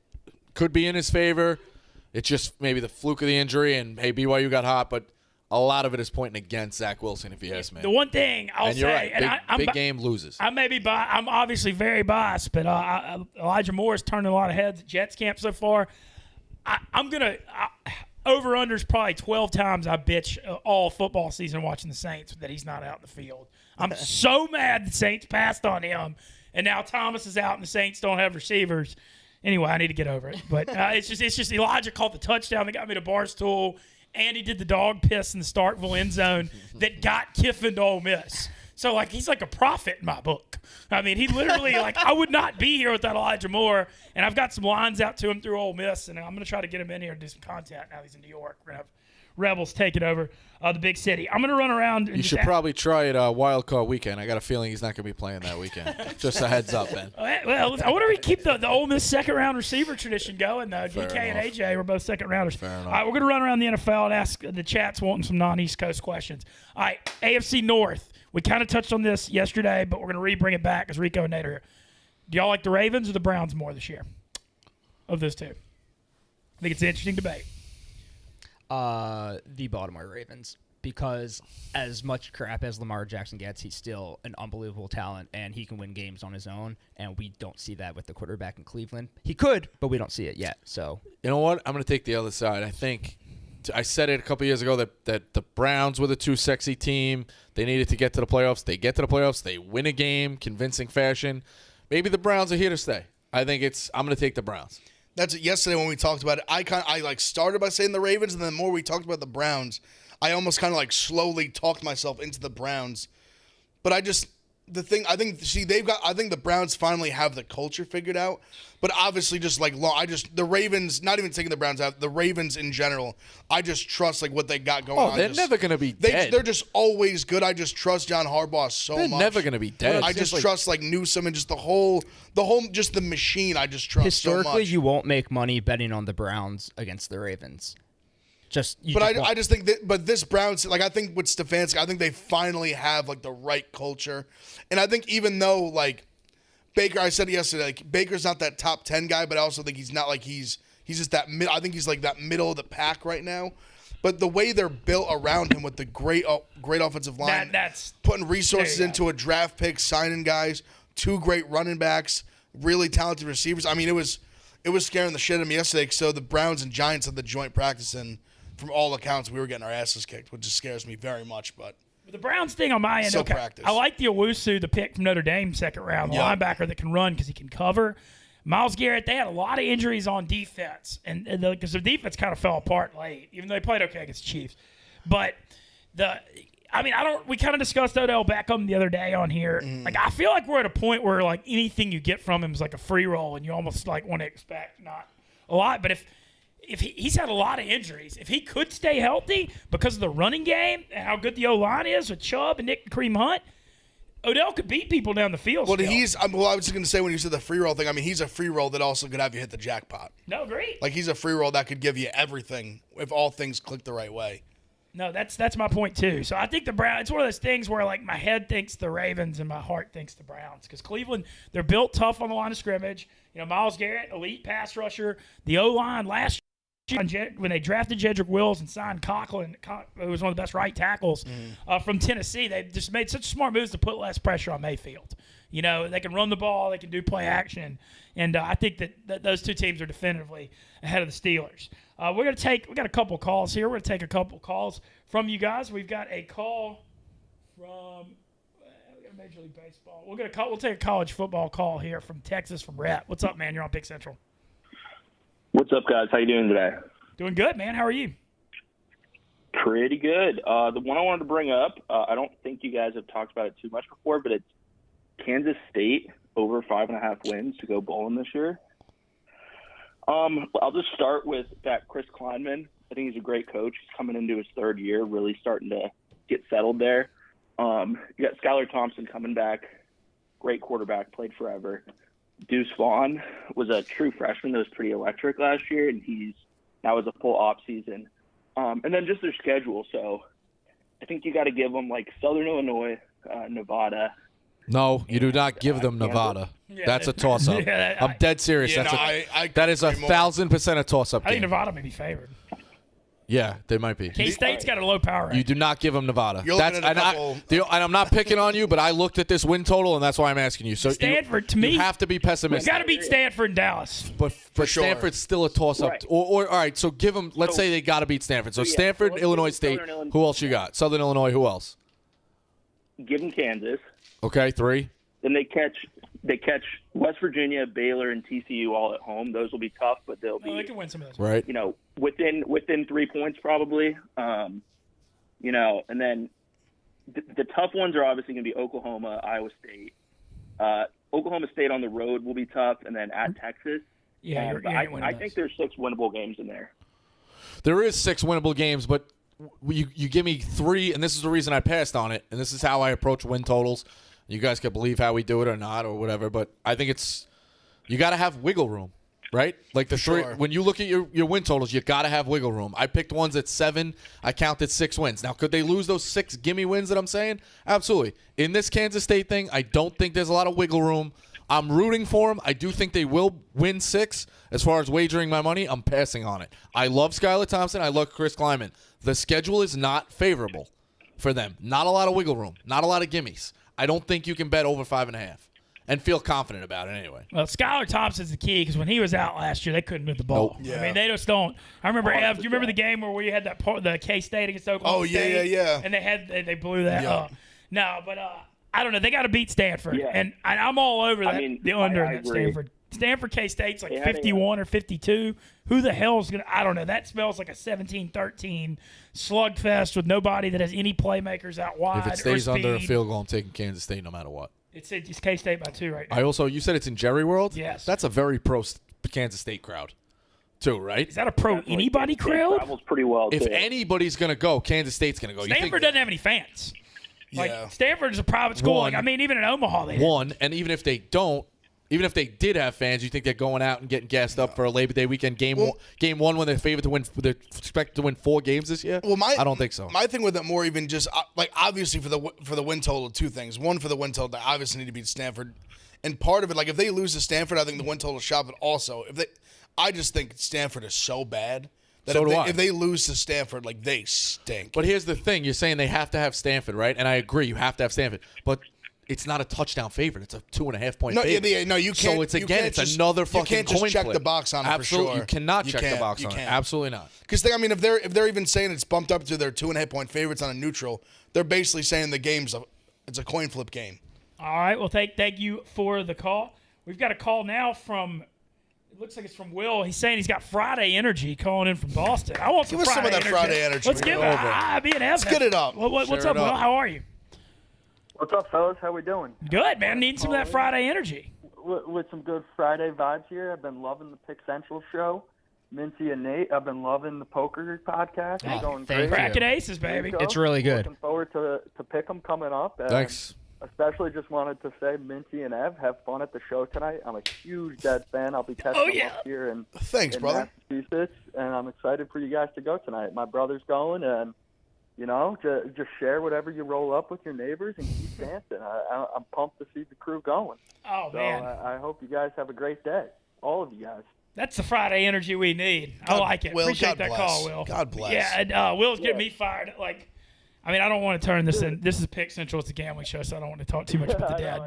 Speaker 3: could be in his favor. It's just maybe the fluke of the injury and hey, BYU got hot, but a lot of it is pointing against Zach Wilson, if you ask me.
Speaker 1: The one thing I'll
Speaker 3: and you're
Speaker 1: say,
Speaker 3: right.
Speaker 1: and
Speaker 3: big game loses.
Speaker 1: I'm obviously very biased, but Elijah Moore has turned a lot of heads at Jets camp so far. I'm going to over-under's probably 12 times I bitch all football season watching the Saints that he's not out in the field. I'm so mad the Saints passed on him, and now Thomas is out and the Saints don't have receivers. Anyway, I need to get over it. But it's just Elijah caught the touchdown that got me to Barstool, and he did the dog piss in the Starkville end zone that got Kiffin to Ole Miss. So, like, he's like a prophet in my book. I mean, he literally, like, I would not be here without Elijah Moore, and I've got some lines out to him through Ole Miss, and I'm going to try to get him in here and do some content now he's in New York. We're going to have Rebels taking over the big city. I'm going to run around. And
Speaker 3: you should probably try it Wild Card weekend. I got a feeling he's not going to be playing that weekend. Just a heads up, Ben.
Speaker 1: Well, I wonder if we keep the Ole Miss second-round receiver tradition going, though. DK and AJ were both second-rounders.
Speaker 3: Fair enough.
Speaker 1: All right, we're going to run around the NFL and ask the chats wanting some non-East Coast questions. All right, AFC North. We kind of touched on this yesterday, but we're going to re-bring it back because Rico and Nate are here. Do y'all like the Ravens or the Browns more this year of those two? I think it's an interesting debate.
Speaker 2: The Baltimore Ravens, because as much crap as Lamar Jackson gets, he's still an unbelievable talent, and he can win games on his own, and we don't see that with the quarterback in Cleveland. He could, but we don't see it yet. So
Speaker 3: you know what? I'm going to take the other side. I think I said it a couple years ago that the Browns were the too sexy team. They needed to get to the playoffs. They get to the playoffs. They win a game, convincing fashion. Maybe the Browns are here to stay. I'm going to take the Browns.
Speaker 4: That's it. Yesterday when we talked about it, I started by saying the Ravens, and then the more we talked about the Browns, I almost kind of like slowly talked myself into the Browns. But I think the Browns finally have the culture figured out. But obviously, the Ravens, not even taking the Browns out, the Ravens in general, I just trust like what they got going on.
Speaker 3: Oh, they're never going to be dead.
Speaker 4: They're just always good. I just trust John Harbaugh so much.
Speaker 3: They're never going to be dead.
Speaker 4: I just trust like Newsom and just the whole, just the machine. I just trust
Speaker 2: historically,
Speaker 4: so much.
Speaker 2: you won't make money betting on the Browns against the Ravens.
Speaker 4: I just think that, but this Browns, like I think with Stefanski, I think they finally have like the right culture, and I think even though like Baker, I said it yesterday, like Baker's not that top 10 guy, but I also think he's not like he's just that mid. I think he's like that middle of the pack right now. But the way they're built around him with the great offensive line,
Speaker 1: that's
Speaker 4: putting resources into a draft pick, signing guys, 2 great running backs, really talented receivers. I mean, it was scaring the shit out of me yesterday. So the Browns and Giants had the joint practice, and from all accounts, we were getting our asses kicked, which just scares me very much. But
Speaker 1: the Browns thing on my end,
Speaker 4: still
Speaker 1: okay.
Speaker 4: Practice.
Speaker 1: I like the Owusu, the pick from Notre Dame, second round, the linebacker that can run because he can cover. Myles Garrett, they had a lot of injuries on defense, and because the defense kind of fell apart late, even though they played okay against the Chiefs. But we kind of discussed Odell Beckham the other day on here. Like, I feel like we're at a point where like anything you get from him is like a free roll, and you almost like want to expect not a lot. But if he's had a lot of injuries, if he could stay healthy because of the running game and how good the O-line is with Chubb and Nick and Kareem Hunt, Odell could beat people down the field.
Speaker 4: Well, I was just going to say when you said the free roll thing, I mean, he's a free roll that also could have you hit the jackpot.
Speaker 1: No, great.
Speaker 4: Like, he's a free roll that could give you everything if all things click the right way.
Speaker 1: No, that's my point, too. So I think the Browns, it's one of those things where, like, my head thinks the Ravens and my heart thinks the Browns. Because Cleveland, they're built tough on the line of scrimmage. You know, Myles Garrett, elite pass rusher. The O-line last year, when they drafted Jedrick Wills and signed Conklin, who was one of the best right tackles from Tennessee, they just made such smart moves to put less pressure on Mayfield. You know, they can run the ball, they can do play action, and I think that those two teams are definitively ahead of the Steelers. We got a couple calls here. We're going to take a couple calls from you guys. We've got a call from Major League Baseball. We'll take a college football call here from Texas from Rhett. What's up, man? You're on Pick Central.
Speaker 5: What's up, guys? How you doing today?
Speaker 1: Doing good, man. How are you?
Speaker 5: Pretty good. The one I wanted to bring up, I don't think you guys have talked about it too much before, but it's Kansas State over 5.5 wins to go bowling this year. I'll just start with that Chris Kleinman. I think he's a great coach. He's coming into his 3rd year, really starting to get settled there. You got Skylar Thompson coming back, great quarterback, played forever. Deuce Vaughn was a true freshman that was pretty electric last year, and now is a full off season. And then just their schedule. So I think you got to give them like Southern Illinois, Nevada.
Speaker 3: No, you do not give them Nevada. That's a toss-up. I'm dead serious. That is 1,000% a toss-up game.
Speaker 1: I think Nevada may be favored.
Speaker 3: Yeah, they might be.
Speaker 1: K-State's got a low power rate.
Speaker 3: You do not give them Nevada.
Speaker 4: And
Speaker 3: I'm not picking on you, but I looked at this win total, and that's why I'm asking you. So
Speaker 1: Stanford, to me,
Speaker 3: you have to be pessimistic.
Speaker 1: You got to beat Stanford and Dallas.
Speaker 3: But
Speaker 4: sure.
Speaker 3: Stanford's still a toss-up.
Speaker 5: Right.
Speaker 3: Or all right, so give them. Let's say they got to beat Stanford. So Stanford,
Speaker 5: let's
Speaker 3: Illinois
Speaker 5: give
Speaker 3: State.
Speaker 5: Southern Illinois.
Speaker 3: Who else you got? Southern Illinois. Who else?
Speaker 5: Give them Kansas.
Speaker 3: Okay, 3.
Speaker 5: Then they catch they catch West Virginia, Baylor, and TCU all at home. Those will be tough, but they'll be
Speaker 1: they can win some of those.
Speaker 3: Right.
Speaker 5: Within 3 points probably. And then the tough ones are obviously going to be Oklahoma, Iowa State. Oklahoma State on the road will be tough, and then at Texas.
Speaker 1: Yeah,
Speaker 5: I think there's 6 winnable games in there.
Speaker 3: There is 6 winnable games, but you give me 3, and this is the reason I passed on it, and this is how I approach win totals. You guys can believe how we do it or not or whatever, but I think you got to have wiggle room, right? Like the 3 when you look at your win totals, you got to have wiggle room. I picked ones at 7. I counted 6 wins. Now, could they lose those 6 gimme wins that I'm saying? Absolutely. In this Kansas State thing, I don't think there's a lot of wiggle room. I'm rooting for them. I do think they will win 6. As far as wagering my money, I'm passing on it. I love Skylar Thompson. I love Chris Kleiman. The schedule is not favorable for them. Not a lot of wiggle room. Not a lot of gimmies. I don't think you can bet over 5.5 and feel confident about it anyway.
Speaker 1: Well, Skylar Thompson's the key because when he was out last year, they couldn't move the ball.
Speaker 3: Nope.
Speaker 4: Yeah.
Speaker 1: I mean, they just don't. I remember, Ev, do you remember the game where we had the K-State against Oklahoma State?
Speaker 4: yeah.
Speaker 1: And they blew that
Speaker 4: Yeah.
Speaker 1: up. No, but I don't know. They got to beat Stanford.
Speaker 5: Yeah.
Speaker 1: And I'm all over that. The under
Speaker 5: I
Speaker 1: in that
Speaker 5: agree.
Speaker 1: Stanford. Stanford K-State's like
Speaker 5: They had
Speaker 1: 51 or 52. Who the hell is going to – I don't know. That smells like a 17-13 slugfest with nobody that has any playmakers out wide.
Speaker 3: If it stays
Speaker 1: or speed.
Speaker 3: under a field goal, I'm taking Kansas State no matter what.
Speaker 1: It's K-State by 2 right now.
Speaker 3: You said it's in Jerry World?
Speaker 1: Yes.
Speaker 3: That's a very pro Kansas State crowd, too, right?
Speaker 1: Is that a pro anybody crowd?
Speaker 5: Travels pretty well.
Speaker 3: If
Speaker 5: too.
Speaker 3: anybody's going to go, Kansas State's going to go.
Speaker 1: Stanford doesn't have any fans. Like
Speaker 4: Yeah.
Speaker 1: Stanford is a private school.
Speaker 3: One.
Speaker 1: Like, I mean, even in Omaha, they
Speaker 3: One, and even if they don't, even if they did have fans, you think they're going out and getting gassed up for a Labor Day weekend game one when they're favored to win, they're expected to win 4 games this year?
Speaker 4: Well,
Speaker 3: I don't think so.
Speaker 4: My thing with it more even just like obviously for the win total, 2 things. One, for the win total, they obviously need to beat Stanford, and part of it, like if they lose to Stanford, I think the win total shot. But also, I just think Stanford is so bad that
Speaker 3: So do I.
Speaker 4: if they lose to Stanford, like they stink.
Speaker 3: But here's the thing. You're saying they have to have Stanford, right? And I agree. You have to have Stanford. But it's not a touchdown favorite. It's a 2.5 point favorite.
Speaker 4: No, you can't.
Speaker 3: So it's
Speaker 4: just,
Speaker 3: another fucking
Speaker 4: You can't just
Speaker 3: coin
Speaker 4: check
Speaker 3: flip.
Speaker 4: the box on it
Speaker 3: Absolutely.
Speaker 4: for sure.
Speaker 3: You cannot check the box
Speaker 4: You
Speaker 3: on it.
Speaker 4: can't.
Speaker 3: Absolutely not.
Speaker 4: Because if they're even saying it's bumped up to their 2.5 point favorites on a neutral, they're basically saying the game's it's a coin flip game.
Speaker 1: All right. Well, thank you for the call. We've got a call now from. It looks like it's from Will. He's saying he's got Friday energy calling in from Boston. I want
Speaker 4: Give us some of that Friday energy.
Speaker 1: Let's give it. Let's
Speaker 4: get it up.
Speaker 1: What's
Speaker 3: Share
Speaker 1: up,
Speaker 3: it
Speaker 1: Will?
Speaker 3: up.
Speaker 1: How are you?
Speaker 6: What's up, fellas? How we doing?
Speaker 1: Good, man. Needing some of that Friday energy.
Speaker 6: With some good Friday vibes here. I've been loving the Pick Central show. Mincy and Nate, I've been loving the poker podcast. It's going
Speaker 2: thank
Speaker 6: great.
Speaker 2: you.
Speaker 1: Cracking aces, baby.
Speaker 6: Rico,
Speaker 2: It's really good.
Speaker 6: Looking forward to pick 'em coming up. And
Speaker 3: Thanks.
Speaker 6: Especially just wanted to say, Mincy and Ev, have fun at the show tonight. I'm a huge Dead fan. I'll be catching them
Speaker 1: yeah.
Speaker 6: up here in
Speaker 4: Thanks, brother.
Speaker 6: Massachusetts, and I'm excited for you guys to go tonight. My brother's going, and just share whatever you roll up with your neighbors and keep dancing. I'm pumped to see the crew going.
Speaker 1: Oh,
Speaker 6: So
Speaker 1: man.
Speaker 6: I hope you guys have a great day, all of you guys.
Speaker 1: That's the Friday energy we need. I like it.
Speaker 4: Will,
Speaker 1: Appreciate
Speaker 4: God
Speaker 1: that
Speaker 4: bless.
Speaker 1: call, Will.
Speaker 4: God bless.
Speaker 1: Yeah, and Will's getting me fired. Like, I mean, I don't want to turn this in. This is Pick Central. It's a gambling show, so I don't want to talk too much about the dad.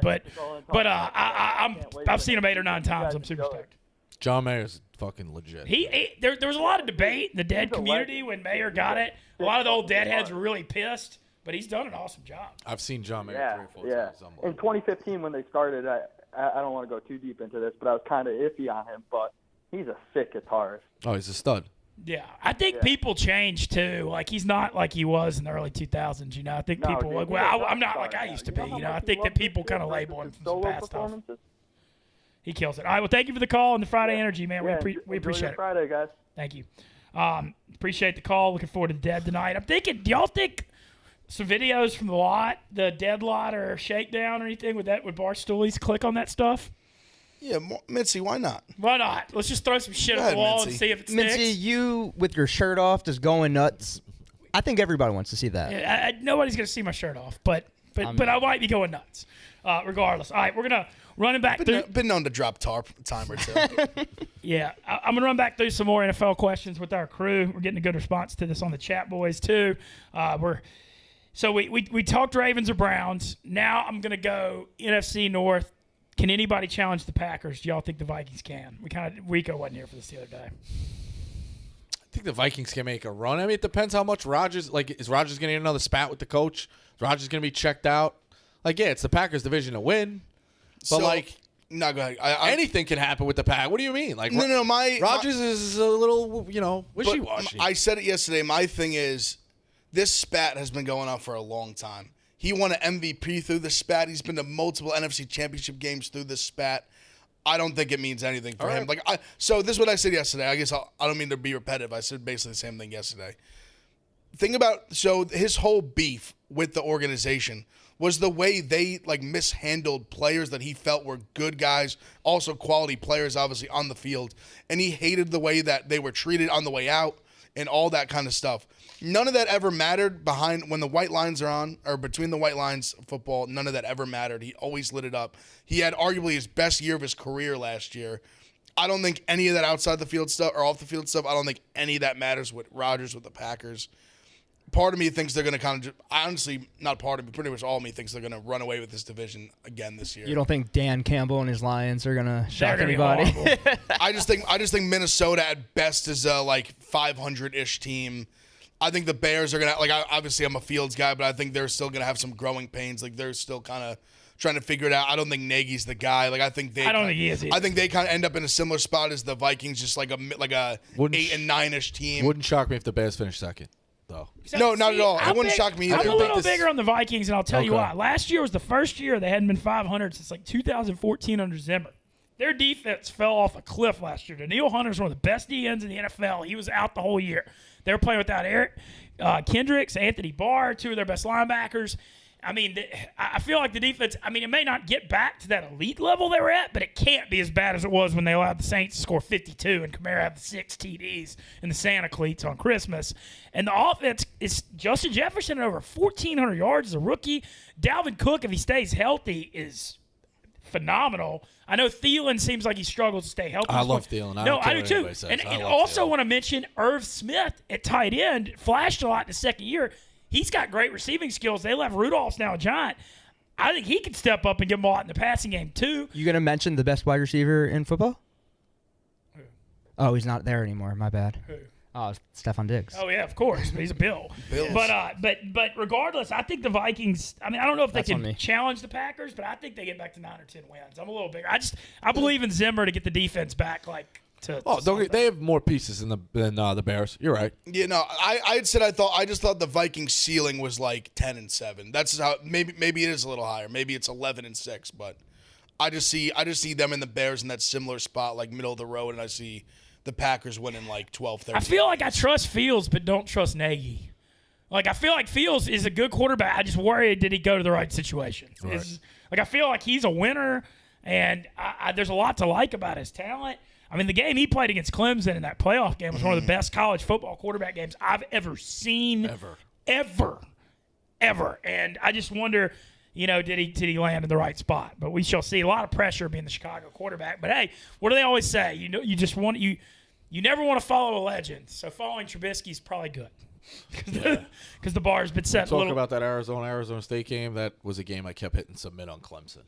Speaker 1: I've seen him 8 or 9 times. I'm super stoked.
Speaker 3: John Mayer's fucking legit.
Speaker 1: There was a lot of debate in the dead community when Mayer got it. A lot of the old deadheads were really pissed, but he's done an awesome job.
Speaker 3: I've seen John Mayer
Speaker 6: Yeah,
Speaker 3: 3 or 4
Speaker 6: yeah.
Speaker 3: times.
Speaker 6: In 2015 when they started, I don't want to go too deep into this, but I was kind of iffy on him, but he's a sick guitarist.
Speaker 3: Oh, he's a stud.
Speaker 1: Yeah, I think people change too. Like he's not like he was in the early 2000s. You know, I think
Speaker 6: No,
Speaker 1: people
Speaker 6: dude,
Speaker 1: like,
Speaker 6: he's
Speaker 1: well,
Speaker 6: a
Speaker 1: I'm not
Speaker 6: rock
Speaker 1: like
Speaker 6: star
Speaker 1: I
Speaker 6: now.
Speaker 1: used to
Speaker 6: You
Speaker 1: be.
Speaker 6: know how
Speaker 1: You know, I
Speaker 6: much
Speaker 1: think
Speaker 6: he
Speaker 1: that
Speaker 6: loves
Speaker 1: people
Speaker 6: his
Speaker 1: kind of
Speaker 6: shit,
Speaker 1: label
Speaker 6: like
Speaker 1: him
Speaker 6: his
Speaker 1: from some
Speaker 6: solo
Speaker 1: past stuff.
Speaker 6: performances.
Speaker 1: He kills it. All right, well, thank you for the call and the Friday energy, man.
Speaker 6: Yeah,
Speaker 1: we
Speaker 6: enjoy
Speaker 1: appreciate
Speaker 6: your
Speaker 1: it.
Speaker 6: Friday, guys.
Speaker 1: Thank you. Appreciate the call. Looking forward to the dead tonight. I'm thinking, do y'all think some videos from the lot, the dead lot or shakedown or anything with Barstoolies, click on that stuff?
Speaker 4: Yeah, Mitzi, why not?
Speaker 1: Why not? Let's just throw some shit
Speaker 4: Go
Speaker 1: at the
Speaker 4: ahead,
Speaker 1: wall
Speaker 4: Mincy.
Speaker 1: and see if it sticks.
Speaker 2: Mincy, you with your shirt off, just going nuts. I think everybody wants to see that.
Speaker 1: Yeah, nobody's going to see my shirt off, but I might be going nuts regardless. All right, we're going to run it back through.
Speaker 4: Been known to drop tarp a time or two.
Speaker 1: Yeah, I'm going to run back through some more NFL questions with our crew. We're getting a good response to this on the chat, boys, too. So we talked Ravens or Browns. Now I'm going to go NFC North. Can anybody challenge the Packers? Do y'all think the Vikings can? Rico wasn't here for this the other day.
Speaker 3: I think the Vikings can make a run. I mean, it depends how much Rodgers – like, is Rodgers going to get another spat with the coach? Is Rodgers going to be checked out? Like, yeah, it's the Packers' division to win. But,
Speaker 4: No, go ahead.
Speaker 3: Anything can happen with the Pack. What do you mean? Like Rodgers is a little, wishy-washy.
Speaker 4: I said it yesterday. My thing is, this spat has been going on for a long time. He won an MVP through the spat. He's been to multiple NFC Championship games through the spat. I don't think it means anything for him. So this is what I said yesterday. I guess I don't mean to be repetitive. I said basically the same thing yesterday. So his whole beef with the organization was the way they mishandled players that he felt were good guys, also quality players, obviously on the field, and he hated the way that they were treated on the way out and all that kind of stuff. None of that ever mattered when the white lines are on, or between the white lines football. None of that ever mattered. He always lit it up. He had arguably his best year of his career last year. I don't think any of that outside the field stuff or off the field stuff, I don't think any of that matters with Rodgers, with the Packers. Part of me thinks they're going to kind of honestly, not part of me, pretty much all of me thinks they're going to run away with this division again this year.
Speaker 2: You don't think Dan Campbell and his Lions are going to shock anybody?
Speaker 4: I just think Minnesota at best is a 500-ish team. I think the Bears are going to, obviously I'm a Fields guy, but I think they're still going to have some growing pains. They're still kind of trying to figure it out. I don't think Nagy's the guy. I think he is either. I think they kind of end up in a similar spot as the Vikings, just like a 8 and 9-ish team.
Speaker 3: Wouldn't shock me if the Bears finished second, though.
Speaker 4: No, not at all. It wouldn't shock me either.
Speaker 1: I'm a little bigger on the Vikings, and I'll tell you why. Last year was the first year they hadn't been 500 since 2014 under Zimmer. Their defense fell off a cliff last year. Daniil Hunter's one of the best DNs in the NFL. He was out the whole year. They were playing without Eric Kendricks, Anthony Barr, two of their best linebackers. I mean, I feel like the defense, it may not get back to that elite level they were at, but it can't be as bad as it was when they allowed the Saints to score 52 and Kamara have the 6 TDs and the Santa cleats on Christmas. And the offense is Justin Jefferson at over 1,400 yards as a rookie. Dalvin Cook, if he stays healthy, is phenomenal. I know Thielen seems like he struggles to stay healthy.
Speaker 3: I love Thielen.
Speaker 1: I do too. And also want to mention Irv Smith at tight end. Flashed a lot in the second year. He's got great receiving skills. They left Rudolph's now a giant. I think he could step up and get them a lot in the passing game too.
Speaker 2: You going to mention the best wide receiver in football?
Speaker 1: Who?
Speaker 2: Oh, he's not there anymore. My bad.
Speaker 1: Who?
Speaker 2: Oh, Stephon Diggs.
Speaker 1: Oh, yeah, of course. He's a Bill. But regardless, I think the Vikings, I don't know if they can challenge the Packers, but I think they get back to 9 or 10 wins. I'm a little bigger. I believe in Zimmer to get the defense back
Speaker 3: they have more pieces than the Bears. You're right.
Speaker 4: Yeah, no, I just thought the Vikings ceiling was 10-7. That's how maybe it is a little higher. Maybe it's 11-6, but I just see them and the Bears in that similar spot, middle of the road, and I see the Packers winning 12-13. I
Speaker 1: feel like I trust Fields, but don't trust Nagy. I feel like Fields is a good quarterback. I just worry, did he go to the right situation? Right. I feel like he's a winner, and there's a lot to like about his talent. The game he played against Clemson in that playoff game was one of the best college football quarterback games I've ever seen. Ever. And I just wonder, did he land in the right spot? But we shall see. A lot of pressure being the Chicago quarterback. But hey, what do they always say? You never want to follow a legend. So following Trubisky is probably good. Because the bar's been set a little.
Speaker 3: Talk about that Arizona State game. That was a game I kept hitting submit on Clemson.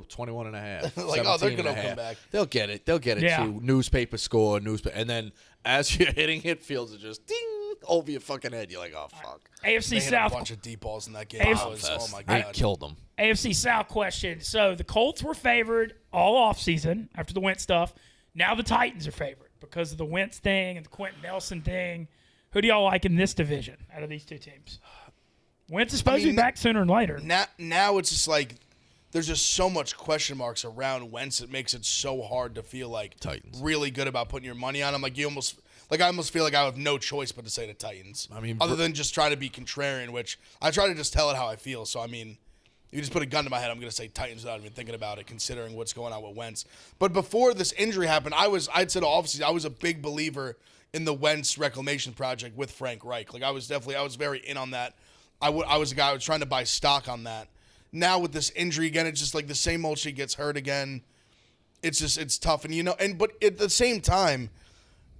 Speaker 3: 21 and a half.
Speaker 4: they're going to come back.
Speaker 3: They'll get it.
Speaker 1: Yeah.
Speaker 3: Too. Newspaper score, and then as you're hitting it, Fields is just ding over your fucking head. You're like, oh, fuck.
Speaker 1: AFC South.
Speaker 4: A bunch of deep balls in that game. Oh, my God.
Speaker 3: I killed them.
Speaker 1: AFC South question. So the Colts were favored all offseason after the Wentz stuff. Now the Titans are favored because of the Wentz thing and the Quentin Nelson thing. Who do y'all like in this division out of these two teams? Wentz is supposed to be back sooner than later.
Speaker 4: Now it's just there's just so much question marks around Wentz. It makes it so hard to feel
Speaker 3: Titans.
Speaker 4: Really good about putting your money on him. I almost feel like I have no choice but to say the Titans. Other than just try to be contrarian, which I try to just tell it how I feel. So you just put a gun to my head, I'm going to say Titans without even thinking about it, considering what's going on with Wentz. But before this injury happened, I'd said obviously I was a big believer in the Wentz reclamation project with Frank Reich. I was very in on that. I was a guy who was trying to buy stock on that. Now with this injury again, it's just the same old shit gets hurt again. It's tough, but at the same time,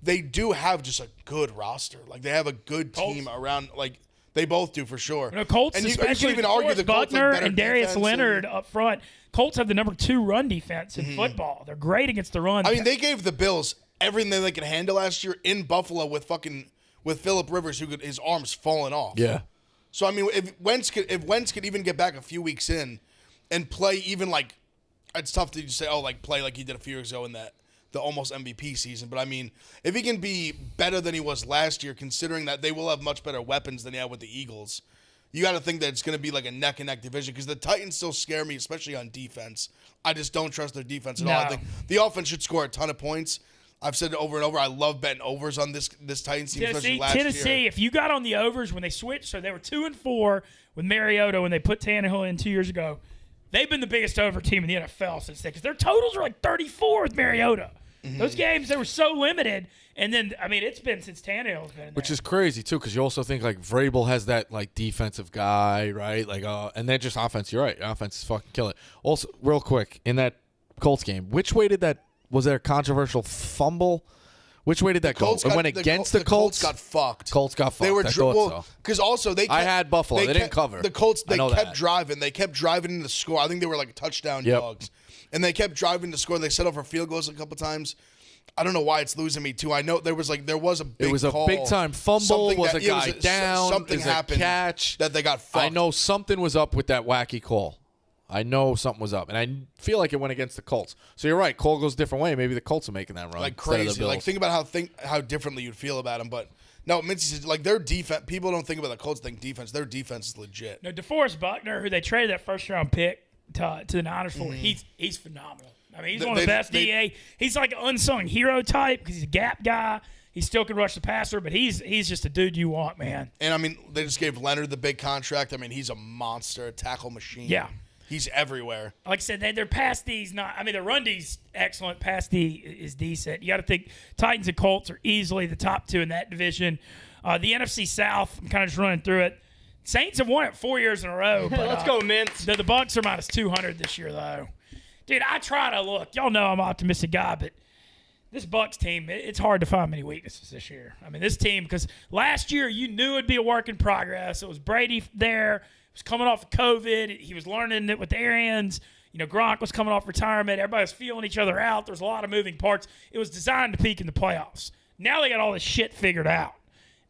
Speaker 4: they do have just a good roster. They have a good team around. They both do for sure.
Speaker 1: Colts,
Speaker 4: and you
Speaker 1: especially
Speaker 4: can even argue the Colts
Speaker 1: Buckner
Speaker 4: better
Speaker 1: and Darius Leonard up front. Colts have the number 2 run defense in football. They're great against the run.
Speaker 4: They gave the Bills everything they could handle last year in Buffalo with Phillip Rivers, his arms falling off.
Speaker 3: Yeah.
Speaker 4: So if Wentz could even get back a few weeks in and play even it's tough to just say, play like he did a few years ago in the almost MVP season. But I mean, if he can be better than he was last year, considering that they will have much better weapons than he had with the Eagles, you got to think that it's going to be like a neck and neck division because the Titans still scare me, especially on defense. I just don't trust their defense at all. I think the offense should score a ton of points. I've said it over and over. I love betting overs on this Titans team, especially last year.
Speaker 1: Tennessee, if you got on the overs when they switched, so they were 2-4 with Mariota when they put Tannehill in 2 years ago. They've been the biggest over team in the NFL since then because their totals are like 34 with Mariota. Mm-hmm. Those games, they were so limited. And then, I mean, it's been since Tannehill's been in there.
Speaker 3: Which is crazy, too, because you also think, like, Vrabel has that, like, defensive guy, right? Like, and then just offense. You're right. Offense is fucking killing it. Also, real quick, in that Colts game, which way did that – was there a controversial fumble? Which way did that go? It went against the Colts?
Speaker 4: The Colts got fucked.
Speaker 3: Colts got fucked.
Speaker 4: They were
Speaker 3: so.
Speaker 4: Because also they kept,
Speaker 3: I had Buffalo. They didn't cover.
Speaker 4: The Colts, they kept
Speaker 3: that.
Speaker 4: driving. They kept driving in the score. I think they were like touchdown dogs. And they kept driving to score. They set up for field goals a couple times. I don't know why it's losing me too. I know there was a big
Speaker 3: It was
Speaker 4: call.
Speaker 3: a big time fumble. Was a guy down?
Speaker 4: Something happened.
Speaker 3: Catch
Speaker 4: that they got fucked.
Speaker 3: I know something was up with that wacky call. I know something was up, and I feel like it went against the Colts. So you're right. Cole goes a different way. Maybe the Colts are making that run
Speaker 4: like crazy. Like think about how differently you'd feel about them. But no, Mincy said like their defense. People don't think about the Colts. Think defense. Their defense is legit.
Speaker 1: No, DeForest Buckner, who they traded that first round pick to the Niners for, he's phenomenal. I mean, he's one of the best DA. He's like an unsung hero type because he's a gap guy. He still can rush the passer, but he's just a dude you want, man.
Speaker 4: And I mean, they just gave Leonard the big contract. I mean, he's a monster, a tackle machine.
Speaker 1: Yeah.
Speaker 4: He's everywhere.
Speaker 1: Like I said, their pass D's not. I mean, their run D's excellent. Pass D is decent. You got to think Titans and Colts are easily the top two in that division. The NFC South, I'm kind of just running through it. Saints have won it 4 years in a row. But,
Speaker 2: Let's go, Mints.
Speaker 1: The Bucs are minus 200 this year, though. Dude, I try to look. Y'all know I'm an optimistic guy, but this Bucs team, it's hard to find many weaknesses this year. I mean, this team, because last year you knew it'd be a work in progress. It was Brady there. He was coming off of COVID. He was learning it with the Arians. You know, Gronk was coming off retirement. Everybody was feeling each other out. There was a lot of moving parts. It was designed to peak in the playoffs. Now they got all this shit figured out.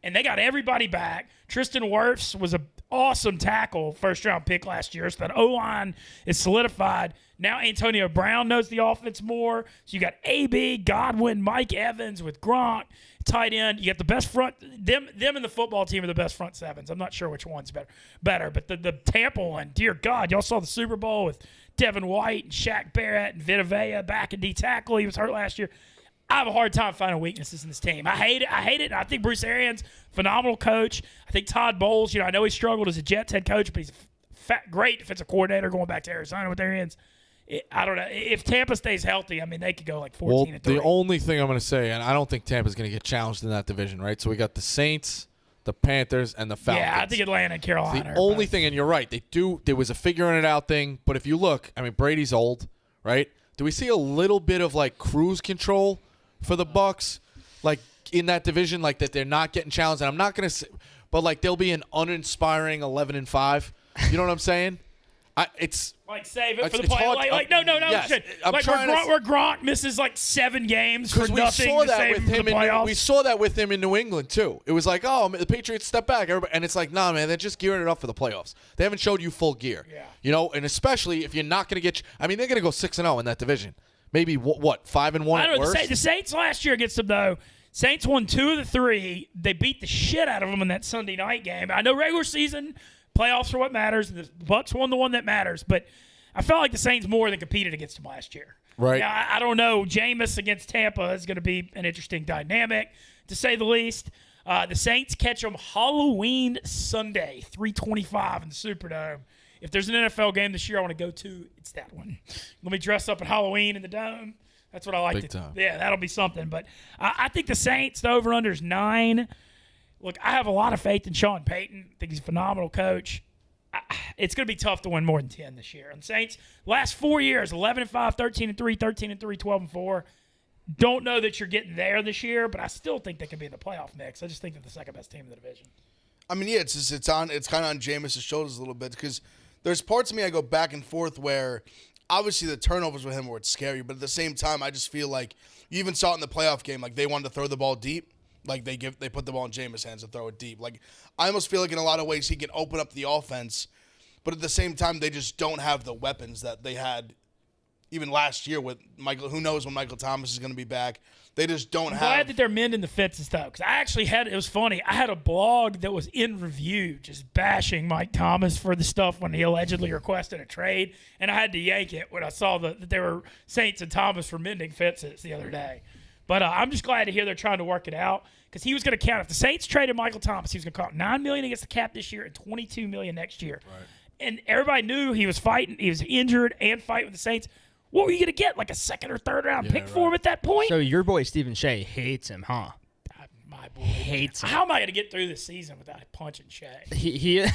Speaker 1: And they got everybody back. Tristan Wirfs was an awesome tackle, first-round pick last year. So that O-line is solidified. Now Antonio Brown knows the offense more. So you got A.B., Godwin, Mike Evans with Gronk, tight end. You got the best front. Them and the football team are the best front sevens. I'm not sure which one's better. But the Tampa one, dear God, y'all saw the Super Bowl with Devin White and Shaq Barrett and Vita Vea back in D tackle. He was hurt last year. I have a hard time finding weaknesses in this team. I hate it. I think Bruce Arians, phenomenal coach. I think Todd Bowles, I know he struggled as a Jets head coach, but he's a great defensive coordinator going back to Arizona with Arians. I don't know. If Tampa stays healthy, I mean, they could go like 14-3.
Speaker 3: The only thing I'm going to say, and I don't think Tampa's going to get challenged in that division, right? So we got the Saints, the Panthers, and the Falcons.
Speaker 1: Yeah, I think Atlanta and Carolina.
Speaker 3: The only thing, and you're right, there was a figuring it out thing, but if you look, I mean, Brady's old, right? Do we see a little bit of like cruise control for the Bucs, like in that division, like that they're not getting challenged? And I'm not going to say, but like they'll be an uninspiring 11-5. You know what I'm saying? It's
Speaker 1: like save it for the play. No.
Speaker 3: Yes,
Speaker 1: Shit. Like where Gronk misses like 7 games for nothing to save him for the playoffs.
Speaker 3: We saw that with him in New England too. It was like, oh, the Patriots step back, and it's like, nah, man, they're just gearing it up for the playoffs. They haven't showed you full gear.
Speaker 1: Yeah.
Speaker 3: And especially if you're not going to get. I mean, they're going to go 6-0 in that division. Maybe what 5-1
Speaker 1: at
Speaker 3: worst?
Speaker 1: The Saints last year against them though. Saints won 2 of the 3. They beat the shit out of them in that Sunday night game. I know regular season. Playoffs are what matters. The Bucs won the one that matters, but I felt like the Saints more than competed against them last year.
Speaker 3: Right.
Speaker 1: Now, I don't know. Jameis against Tampa is going to be an interesting dynamic, to say the least. The Saints catch them Halloween Sunday, 3:25 in the Superdome. If there's an NFL game this year I want to go to, it's that one. Let me dress up at Halloween in the Dome. That's what I like
Speaker 3: Big time.
Speaker 1: Yeah, that'll be something. But I think the Saints, the over-under is 9. Look, I have a lot of faith in Sean Payton. I think he's a phenomenal coach. It's going to be tough to win more than 10 this year. And the Saints, last 4 years, 11-5, 13-3, 13-3, 12-4. Don't know that you're getting there this year, but I still think they can be in the playoff mix. I just think they're the second best team in the division.
Speaker 4: I mean, yeah, it's kind of on Jameis' shoulders a little bit because there's parts of me I go back and forth where obviously the turnovers with him were scary, but at the same time I just feel like you even saw it in the playoff game, like they wanted to throw the ball deep. Like they put the ball in Jameis' hands and throw it deep. Like I almost feel like in a lot of ways he can open up the offense, but at the same time they just don't have the weapons that they had, even last year with Michael. Who knows when Michael Thomas is going to be back? They just don't
Speaker 1: I'm
Speaker 4: have.
Speaker 1: glad that they're mending the fences, though, because I actually had – it was funny. I had a blog that was in review just bashing Mike Thomas for the stuff when he allegedly requested a trade, and I had to yank it when I saw that there were Saints and Thomas were mending fences the other day. But I'm just glad to hear they're trying to work it out because he was going to count – if the Saints traded Michael Thomas, he was going to count $9 million against the cap this year and $22 million next year. Right. And everybody knew he was fighting. He was injured and fighting with the Saints. What were you going to get, like a second or third round pick for him at that point?
Speaker 2: So your boy Stephen Shea hates him, huh?
Speaker 1: My boy
Speaker 2: hates him.
Speaker 1: How am I going to get through this season without punching Shea?
Speaker 2: He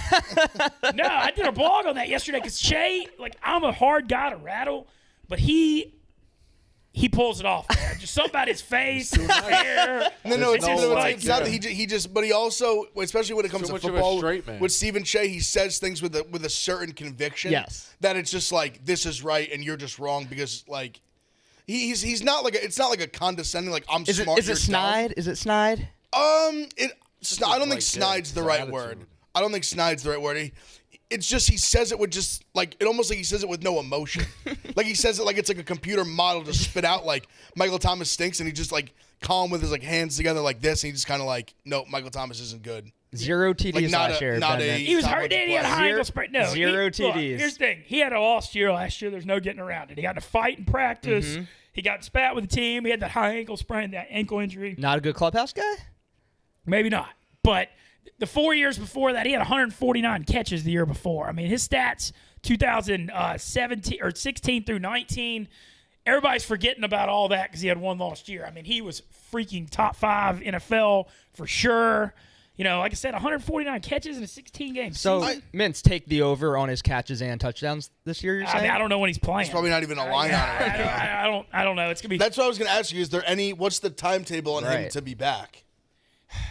Speaker 1: No, I did a blog on that yesterday because Shea, like, I'm a hard guy to rattle, but he pulls it off, man. Just something about his face, his hair.
Speaker 4: No, it's not that
Speaker 3: yeah.
Speaker 4: he just, but he also, especially when it comes
Speaker 3: So
Speaker 4: to
Speaker 3: much of a
Speaker 4: football,
Speaker 3: straight man.
Speaker 4: with Stephen Shea, he says things with a certain conviction.
Speaker 2: Yes.
Speaker 4: That it's just like, this is right and you're just wrong because, like, he's not like it's not like a condescending, like, I'm smart.
Speaker 2: Is it snide? Is it snide?
Speaker 4: I don't think snide's the right word. I don't think snide's the right word. It's just he says it with just like it almost like he says it with no emotion. Like he says it like it's like a computer model to spit out like Michael Thomas stinks, and he just like calm with his like hands together like this, and he just kind of like, nope, Michael Thomas isn't good.
Speaker 2: 0 TDs
Speaker 4: Like
Speaker 2: last year.
Speaker 1: He was hurt, and he had a high ankle sprain. No,
Speaker 2: Zero TDs.
Speaker 1: Look, here's the thing. He had a lost year last year. There's no getting around it. He got in a fight in practice.
Speaker 2: Mm-hmm.
Speaker 1: He got spat with the team. He had that high ankle sprain, that ankle injury.
Speaker 2: Not a good clubhouse guy?
Speaker 1: Maybe not. But the 4 years before that, he had 149 catches the year before. I mean, his stats 2017 or 16 through 19, everybody's forgetting about all that because he had one lost year. I mean, he was freaking top 5 NFL for sure. You know, like I said, 149 catches in a 16-game
Speaker 2: So,
Speaker 1: season.
Speaker 2: Mintz, take the over on his catches and touchdowns this year, you're saying?
Speaker 1: I mean, I don't know when he's playing.
Speaker 4: There's probably not even a line on it right now.
Speaker 1: I don't know. It's gonna be.
Speaker 4: That's what I was going to ask you. Is there what's the timetable on him to be back?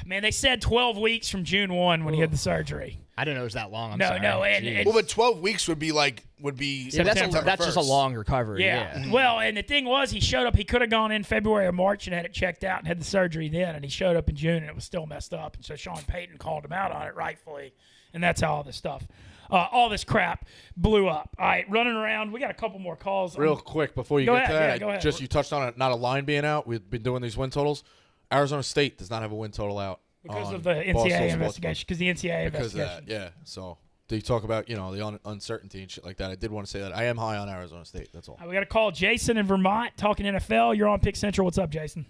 Speaker 1: Man, they said 12 weeks from June 1 when he had the surgery.
Speaker 2: I didn't know it was that long. I'm
Speaker 1: No,
Speaker 2: sorry.
Speaker 1: no, and
Speaker 4: Well, but 12 weeks would be
Speaker 2: Yeah, that's just a long recovery.
Speaker 1: Yeah. Well, and the thing was, he showed up. He could have gone in February or March and had it checked out and had the surgery then, and he showed up in June and it was still messed up. And so Sean Payton called him out on it rightfully, and that's how all this stuff, all this crap blew up. All right, running around. We got a couple more calls.
Speaker 3: Real quick before you
Speaker 1: Go
Speaker 3: get to
Speaker 1: ahead,
Speaker 3: that,
Speaker 1: go ahead.
Speaker 3: just you touched on it, not a line being out. We've been doing these win totals. Arizona State does not have a win total out.
Speaker 1: Because
Speaker 3: on
Speaker 1: of the
Speaker 3: Barstool
Speaker 1: NCAA
Speaker 3: Sports.
Speaker 1: investigation. Because the NCAA
Speaker 3: Because of
Speaker 1: investigation.
Speaker 3: that, yeah. So, do you talk about, the uncertainty and shit like that? I did want to say that. I am high on Arizona State. That's all.
Speaker 1: We got to call Jason in Vermont talking NFL. You're on Pick Central. What's up, Jason?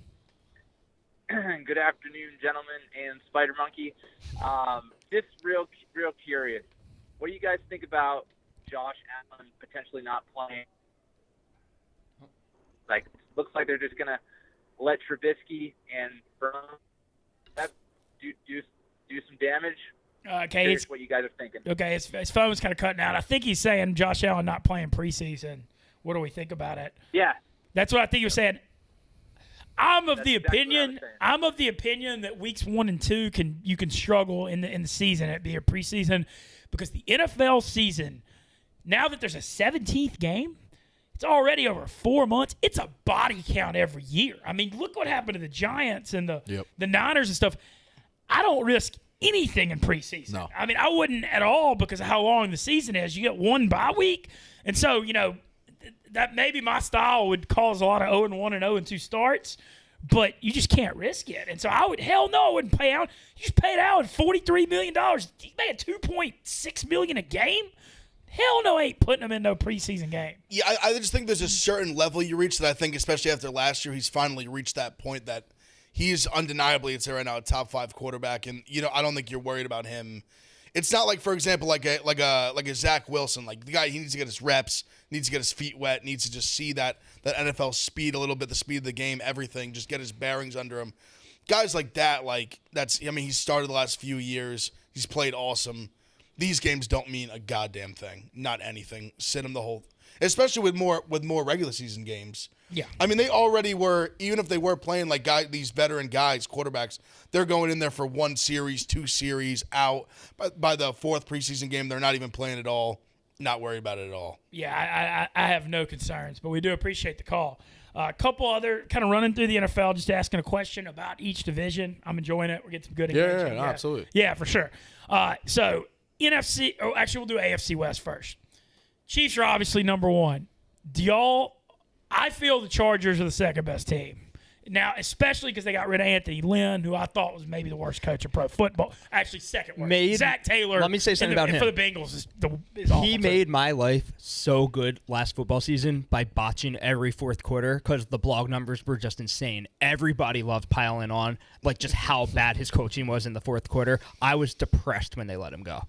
Speaker 7: Good afternoon, gentlemen, and Spider Monkey. Just real curious. What do you guys think about Josh Allen potentially not playing? Like, looks like they're just gonna let Trubisky and Burrow do some damage.
Speaker 1: Okay,
Speaker 7: Curious what you guys are thinking.
Speaker 1: Okay, his phone was kind of cutting out. I think he's saying Josh Allen not playing preseason. What do we think about it?
Speaker 7: Yeah,
Speaker 1: That's what I think he was saying. I'm of
Speaker 7: That's
Speaker 1: the
Speaker 7: exactly what I
Speaker 1: opinion.
Speaker 7: was saying.
Speaker 1: I'm of the opinion that weeks 1 and 2 you can struggle in the season. It'd be a preseason because the NFL season, now that there's a 17th game, it's already over 4 months. It's a body count every year. I mean, look what happened to the Giants and the Niners and stuff. I don't risk anything in preseason.
Speaker 3: No.
Speaker 1: I mean, I wouldn't at all because of how long the season is. You get one bye week, and so that maybe my style would cause a lot of 0-1 and 0-2 starts, but you just can't risk it. And so I wouldn't pay out. You just paid out $43 million. You pay $2.6 million a game. Hell no, ain't putting him in no preseason game.
Speaker 4: Yeah, I just think there's a certain level you reach that I think, especially after last year, he's finally reached that point that he's undeniably, it's right now, a top 5 quarterback, and I don't think you're worried about him. It's not like, for example, like a Zach Wilson, like the guy, he needs to get his reps, needs to get his feet wet, needs to just see that NFL speed a little bit, the speed of the game, everything, just get his bearings under him. Guys like that, he started the last few years, he's played awesome. These games don't mean a goddamn thing, not anything. Sit him the whole, especially with more regular season games.
Speaker 1: Yeah.
Speaker 4: I mean, they already were, even if they were playing like these veteran guys, quarterbacks, they're going in there for 1 series, 2 series, out. By the 4th preseason game, they're not even playing at all. Not worried about it at all.
Speaker 1: Yeah, I have no concerns, but we do appreciate the call. A couple other kind of running through the NFL, just asking a question about each division. I'm enjoying it. We're getting some good engagement.
Speaker 3: Yeah, absolutely.
Speaker 1: Yeah, for sure. So NFC, actually, we'll do AFC West first. Chiefs are obviously number 1. Do y'all I feel the Chargers are the second best team. Now, especially because they got rid of Anthony Lynn, who I thought was maybe the worst coach of pro football. Actually, second worst. Zach Taylor.
Speaker 2: Let me say something about him.
Speaker 1: For the Bengals is awful.
Speaker 2: He made my life so good last football season by botching every fourth quarter because the blog numbers were just insane. Everybody loved piling on, like just how bad his coaching was in the fourth quarter. I was depressed when they let him go.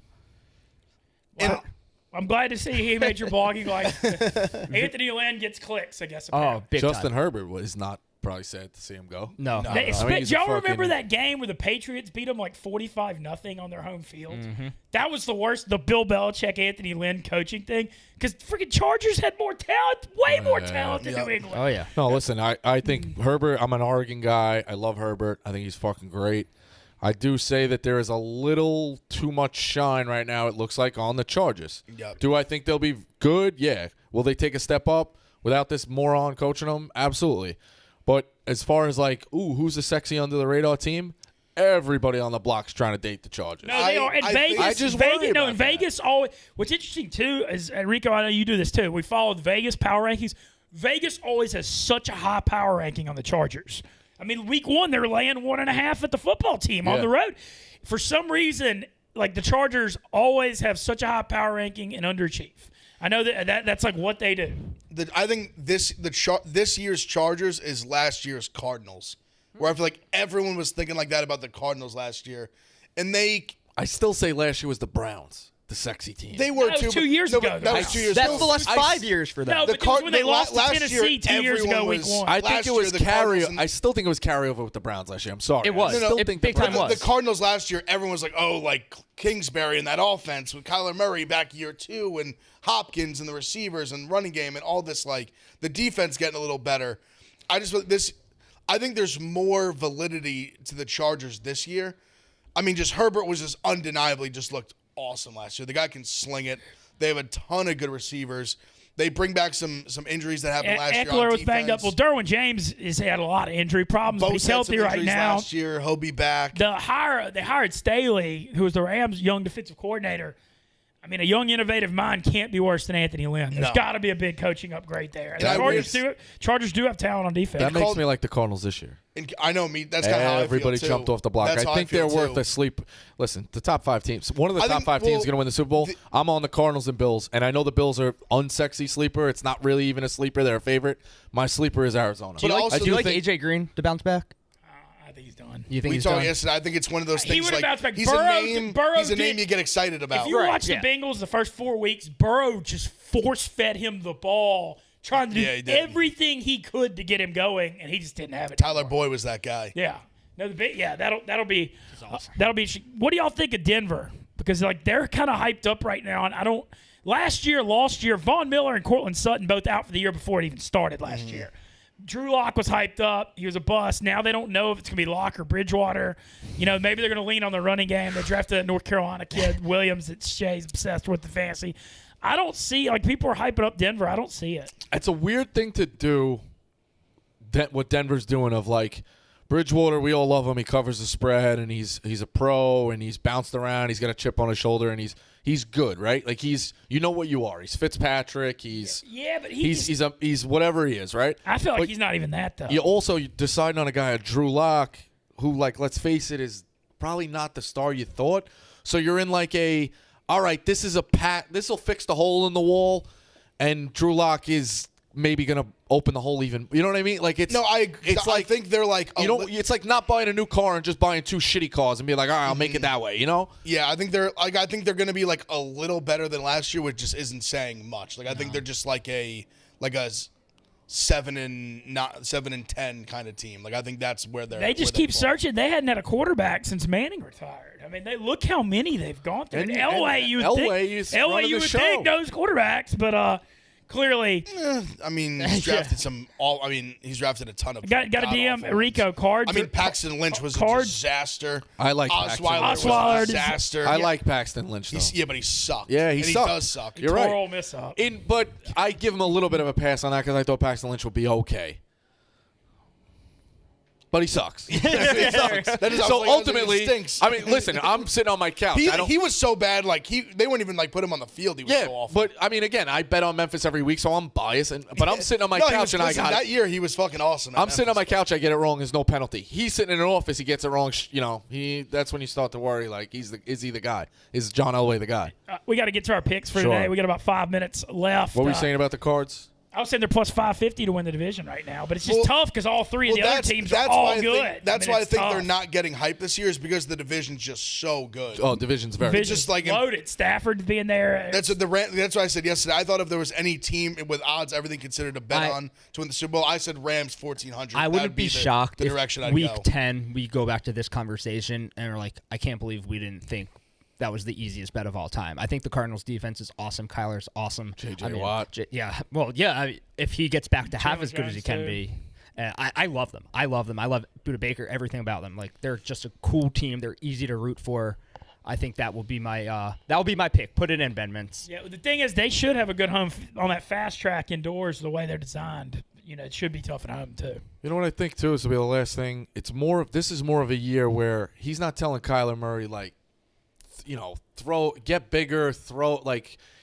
Speaker 1: Well, I'm glad to see he made your blogging like Anthony Lynn gets clicks, I guess.
Speaker 2: Oh, big
Speaker 3: Justin
Speaker 2: time.
Speaker 3: Herbert was not probably sad to see him go.
Speaker 2: No.
Speaker 1: Y'all remember that game where the Patriots beat them like 45-0 on their home field?
Speaker 2: Mm-hmm.
Speaker 1: That was the worst, the Bill Belichick, Anthony Lynn coaching thing, because freaking Chargers had more talent, way more talent than New England.
Speaker 2: Oh, yeah.
Speaker 3: No, listen, I think Herbert, I'm an Oregon guy. I love Herbert. I think he's fucking great. I do say that there is a little too much shine right now, it looks like, on the Chargers.
Speaker 4: Yep.
Speaker 3: Do I think they'll be good? Yeah. Will they take a step up without this moron coaching them? Absolutely. But as far as like, who's a sexy under the radar team? Everybody on the block's trying to date the Chargers.
Speaker 1: No, they are. And Vegas,
Speaker 3: I just worry about
Speaker 1: Vegas always. What's interesting too is Rico. I know you do this too. We followed Vegas power rankings. Vegas always has such a high power ranking on the Chargers. I mean, week 1 they're laying 1.5 at the football team on the road. For some reason, like the Chargers always have such a high power ranking and underachieve. I know that's like what they do.
Speaker 4: I think this year's Chargers is last year's Cardinals, where I feel like everyone was thinking like that about the Cardinals last year, and
Speaker 3: I still say last year was the Browns, the sexy team.
Speaker 4: They were
Speaker 1: That was 2 years ago.
Speaker 4: That was 2 years
Speaker 2: That's
Speaker 4: ago.
Speaker 2: the last 5 years for them.
Speaker 1: No, but when they lost to Tennessee 2 years ago, week 1.
Speaker 3: I think
Speaker 4: last
Speaker 3: it was
Speaker 4: year, the Cardinals
Speaker 3: I still think it was carryover with the Browns last year. I'm sorry.
Speaker 2: It was.
Speaker 3: I still
Speaker 2: It
Speaker 3: think
Speaker 2: big
Speaker 3: the
Speaker 2: time
Speaker 3: Browns-
Speaker 2: was.
Speaker 4: The Cardinals last year, everyone was like, like Kingsbury and that offense with Kyler Murray back year 2 and Hopkins and the receivers and running game and all this, like the defense getting a little better. I think there's more validity to the Chargers this year. I mean, just Herbert was just undeniably just looked awesome last year. The guy can sling it. They have a ton of good receivers. They bring back some injuries that happened last year.
Speaker 1: Eckler was banged up. Well, Derwin James has had a lot of injury problems. But he's healthy right now.
Speaker 4: Last year, he'll be back.
Speaker 1: They hired Staley, who was the Rams' young defensive coordinator. I mean, a young, innovative mind can't be worse than Anthony Lynn. There's got to be a big coaching upgrade there. And the Chargers do have talent on defense.
Speaker 3: That makes me like the Cardinals this year.
Speaker 4: I know me. That's kind of how I feel
Speaker 3: Everybody
Speaker 4: too.
Speaker 3: jumped off the block.
Speaker 4: That's
Speaker 3: I
Speaker 4: how
Speaker 3: think
Speaker 4: feel
Speaker 3: they're worth
Speaker 4: too.
Speaker 3: a sleep. Listen, the top 5 teams. One of the top 5 teams is going to win the Super Bowl. I'm on the Cardinals and Bills, and I know the Bills are unsexy sleeper. It's not really even a sleeper. They're a favorite. My sleeper is Arizona.
Speaker 2: Do you like AJ Green to bounce back?
Speaker 1: I think he's done.
Speaker 2: You think
Speaker 4: We
Speaker 2: he's
Speaker 4: talked
Speaker 2: done?
Speaker 4: yesterday. I think it's one of those
Speaker 1: He
Speaker 4: things
Speaker 1: would've
Speaker 4: like
Speaker 1: bounced back.
Speaker 4: he's a name you get excited about.
Speaker 1: If you watch the
Speaker 2: yeah.
Speaker 1: Bengals the first 4 weeks, Burrow just force-fed him the ball, trying to do
Speaker 4: he did.
Speaker 1: everything he could to get him going, and he just didn't have it.
Speaker 4: Tyler Boyd was that guy.
Speaker 1: Yeah. No, that'll be that'll be. What do y'all think of Denver? Because like they're kind of hyped up right now, and I don't. Lost year, Von Miller and Cortland Sutton both out for the year before it even started last year. Drew Lock was hyped up. He was a bust. Now they don't know if it's going to be Lock or Bridgewater. You know, maybe they're going to lean on the running game. They drafted that North Carolina kid, Williams, that Shay's obsessed with the fantasy. I don't see, like, people are hyping up Denver. I don't see it.
Speaker 3: It's a weird thing to do, what Denver's doing of, like, Bridgewater, we all love him. He covers the spread, and he's a pro, and he's bounced around. He's got a chip on his shoulder, and he's good, right? Like you know what you are. He's Fitzpatrick. He's
Speaker 1: but
Speaker 3: he's whatever he is, right?
Speaker 1: I feel like
Speaker 3: But
Speaker 1: he's not even that, though.
Speaker 3: You also deciding on a guy, Drew Lock, who, like, let's face it, is probably not the star you thought. So you're in like all right, this is this will fix the hole in the wall, and Drew Lock is maybe gonna open the hole even. You know what I mean? Like it's
Speaker 4: I think they're like
Speaker 3: it's like not buying a new car and just buying 2 shitty cars and being like, all right, I'll make it that way. You know?
Speaker 4: Yeah, I think they're gonna be like a little better than last year, which just isn't saying much. Like I think they're just like a 7 and 10 kind of team. Like I think that's where they're.
Speaker 1: They just keep searching. They hadn't had a quarterback since Manning retired. I mean, look how many they've gone through.
Speaker 3: And
Speaker 1: Elway, you would think knows quarterbacks, but clearly.
Speaker 4: I mean, he's drafted he's drafted a ton of.
Speaker 1: Got a DM Rico cards.
Speaker 4: I mean, Paxton Lynch was a disaster.
Speaker 3: I like
Speaker 1: Osweiler
Speaker 4: was a disaster.
Speaker 3: I like Paxton Lynch though.
Speaker 4: But he sucked.
Speaker 3: Yeah, he sucked.
Speaker 4: He does suck.
Speaker 3: You're right.
Speaker 1: Total miss up.
Speaker 3: But I give him a little bit of a pass on that because I thought Paxton Lynch would be okay. but he sucks.
Speaker 4: He sucks. That is
Speaker 3: So
Speaker 4: like,
Speaker 3: ultimately,
Speaker 4: he stinks.
Speaker 3: I mean, listen, I'm sitting on my couch.
Speaker 4: He was so bad, like they wouldn't even like put him on the field. He was so awful.
Speaker 3: but I mean, again, I bet on Memphis every week, so I'm biased. But I'm sitting on my couch and I got
Speaker 4: that year. He was fucking awesome.
Speaker 3: I'm sitting on my couch. I get it wrong. There's no penalty. He's sitting in an office. He gets it wrong. That's when you start to worry. Like, is he the guy? Is John Elway the guy?
Speaker 1: We got to get to our picks for
Speaker 3: Sure.
Speaker 1: today. We got about 5 minutes left.
Speaker 3: What were you saying about the Cards?
Speaker 1: I was saying they're plus 550 to win the division right now, but it's just tough because all three of the other teams are all good.
Speaker 4: That's why I think
Speaker 1: tough.
Speaker 4: they're not getting hyped this year is because the division's just so good.
Speaker 3: Oh, division's very
Speaker 1: Division's
Speaker 3: good.
Speaker 4: just like
Speaker 1: loaded. Stafford being there.
Speaker 4: That's what I said yesterday. I thought if there was any team with odds, everything considered to bet on to win the Super Bowl, I said Rams 1,400.
Speaker 2: I wouldn't be shocked
Speaker 4: the direction
Speaker 2: if
Speaker 4: I'd
Speaker 2: week
Speaker 4: go.
Speaker 2: 10 we go back to this conversation and we're like, I can't believe we didn't think that was the easiest bet of all time. I think the Cardinals' defense is awesome. Kyler's awesome.
Speaker 3: J.J. Watt.
Speaker 2: If he gets back to half as good as he can
Speaker 1: Jones,
Speaker 2: be. I love them. I love Buda Baker, everything about them. Like, they're just a cool team. They're easy to root for. I think that will be my pick. Put it in, Ben Mintz.
Speaker 1: Yeah, the thing is, they should have a good home on that fast track indoors the way they're designed. It should be tough at home, too.
Speaker 3: You know what I think, too, is to be the last thing? This is more of a year where he's not telling Kyler Murray, like, get bigger,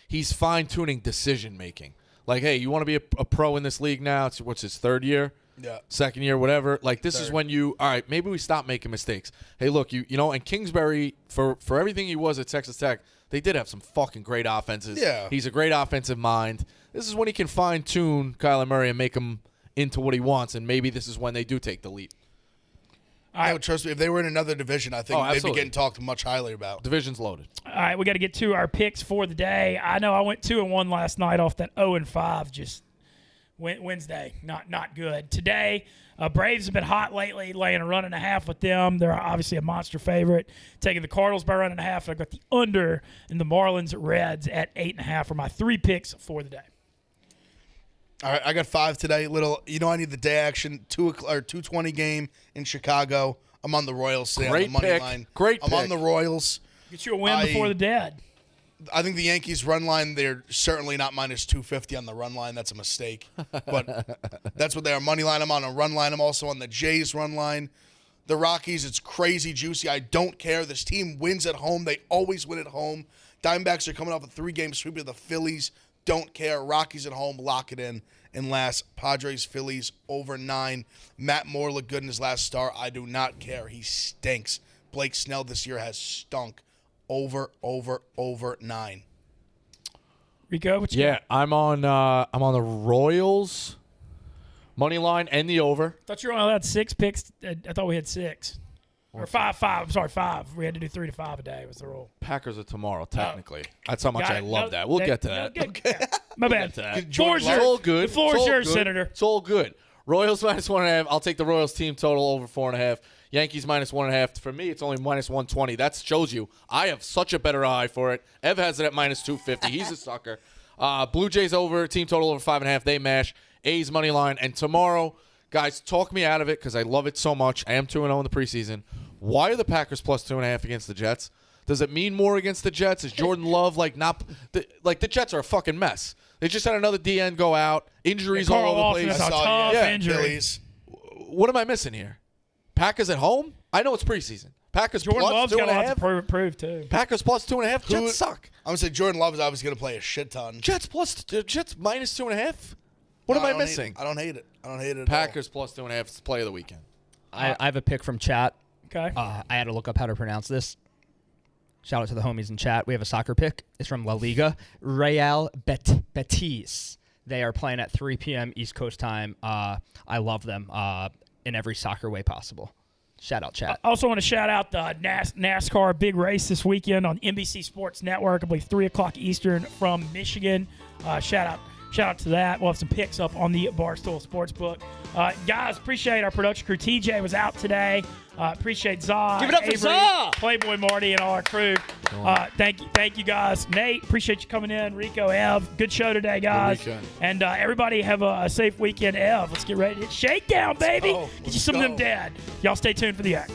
Speaker 3: he's fine-tuning decision-making. Like, hey, you want to be a pro in this league now? It's what's his third year?
Speaker 4: Yeah.
Speaker 3: Second year, whatever. Like, this is
Speaker 4: Third.
Speaker 3: when all right, maybe we stop making mistakes. Hey, look, and Kingsbury, for everything he was at Texas Tech, they did have some fucking great offenses.
Speaker 4: Yeah.
Speaker 3: He's a great offensive mind. This is when he can fine-tune Kyler Murray and make him into what he wants, and maybe this is when they do take the leap.
Speaker 4: Trust me, if they were in another division, I think they'd be
Speaker 3: absolutely.
Speaker 4: getting talked much highly about.
Speaker 3: Division's loaded.
Speaker 1: All right, we got to get to our picks for the day. I know I went 2-1 last night off that 0-5. Just Wednesday, not good. Today, Braves have been hot lately, laying a 1.5 with them. They're obviously a monster favorite. Taking the Cardinals by 1.5. I've got the under and the Marlins Reds at 8.5 for my 3 picks for the day.
Speaker 4: All right, I got 5 today. I need the day action. 2:20 game in Chicago. I'm on the Royals today.
Speaker 3: Great
Speaker 4: on the money
Speaker 3: pick.
Speaker 4: line.
Speaker 3: Great
Speaker 4: I'm on
Speaker 3: pick.
Speaker 4: the Royals.
Speaker 1: Get you a win before the dead.
Speaker 4: I think the Yankees run line, they're certainly not minus 250 on the run line. That's a mistake. But that's what they are. Money line, I'm on a run line. I'm also on the Jays run line. The Rockies, it's crazy juicy. I don't care. This team wins at home. They always win at home. Diamondbacks are coming off a 3-game sweep of the Phillies. Don't care. Rockies at home, lock it in. And last, Padres, Phillies, over 9. Matt Moore looked good in his last start. I do not care. He stinks. Blake Snell this year has stunk. Over 9.
Speaker 1: Rico, what you got?
Speaker 3: I'm on the Royals money line and the over.
Speaker 1: I thought you were only allowed 6 picks. I thought we had 6. Or 5. I'm sorry, 5. We had to do 3 to 5 a day was the rule.
Speaker 3: Packers are tomorrow, technically. That's how much
Speaker 1: Got
Speaker 3: I
Speaker 1: it.
Speaker 3: love
Speaker 1: No,
Speaker 3: that. We'll get to that.
Speaker 1: Okay. My bad.
Speaker 3: It's all good.
Speaker 1: The floor
Speaker 3: It's
Speaker 1: is
Speaker 3: all
Speaker 1: yours,
Speaker 3: good.
Speaker 1: Senator.
Speaker 3: It's all good. Royals minus 1.5. I'll take the Royals team total over 4.5. Yankees minus 1.5. For me, it's only minus 120. That shows you I have such a better eye for it. Ev has it at minus 250. He's a sucker. Blue Jays over, team total over 5.5. They mash. A's money line. And tomorrow, guys, talk me out of it because I love it so much. I am 2-0 in the preseason. Why are the Packers plus 2.5 against the Jets? Does it mean more against the Jets? Is Jordan Love the Jets are a fucking mess? They just had another DN go out. Injuries all over the place.
Speaker 1: That's a tough injury.
Speaker 4: Phillies.
Speaker 3: What am I missing here? Packers at home? I know it's preseason. Packers
Speaker 1: Jordan
Speaker 3: plus
Speaker 1: Love's got a lot
Speaker 3: 2.5.
Speaker 1: to prove too.
Speaker 3: Packers plus 2.5. Jets suck.
Speaker 4: I'm going to say Jordan Love is obviously going to play a shit ton.
Speaker 3: Jets minus 2.5. What am I missing?
Speaker 4: I don't hate it. At
Speaker 3: Packers plus 2.5 is play of the weekend.
Speaker 2: I have a pick from chat.
Speaker 1: Okay.
Speaker 2: I had to look up how to pronounce this. Shout out to the homies in chat. We have a soccer pick. It's from La Liga. Real Betis. They are playing at 3 p.m. East Coast time. I love them in every soccer way possible. Shout out, chat.
Speaker 1: I also want to shout out the NASCAR big race this weekend on NBC Sports Network. I believe 3 o'clock Eastern from Michigan. Shout out to that. We'll have some picks up on the Barstool Sportsbook. Guys, appreciate our production crew. TJ was out today. Appreciate Zah,
Speaker 2: Give it up for
Speaker 1: Avery,
Speaker 2: Zah!
Speaker 1: Playboy Marty, and all our crew. Thank you guys. Nate, appreciate you coming in. Rico, Ev, good show today, guys.
Speaker 3: Good weekend.
Speaker 1: And everybody have a safe weekend. Ev, let's get ready. Shakedown, baby.
Speaker 4: go.
Speaker 1: Get you some of them dead. Y'all stay tuned for the act.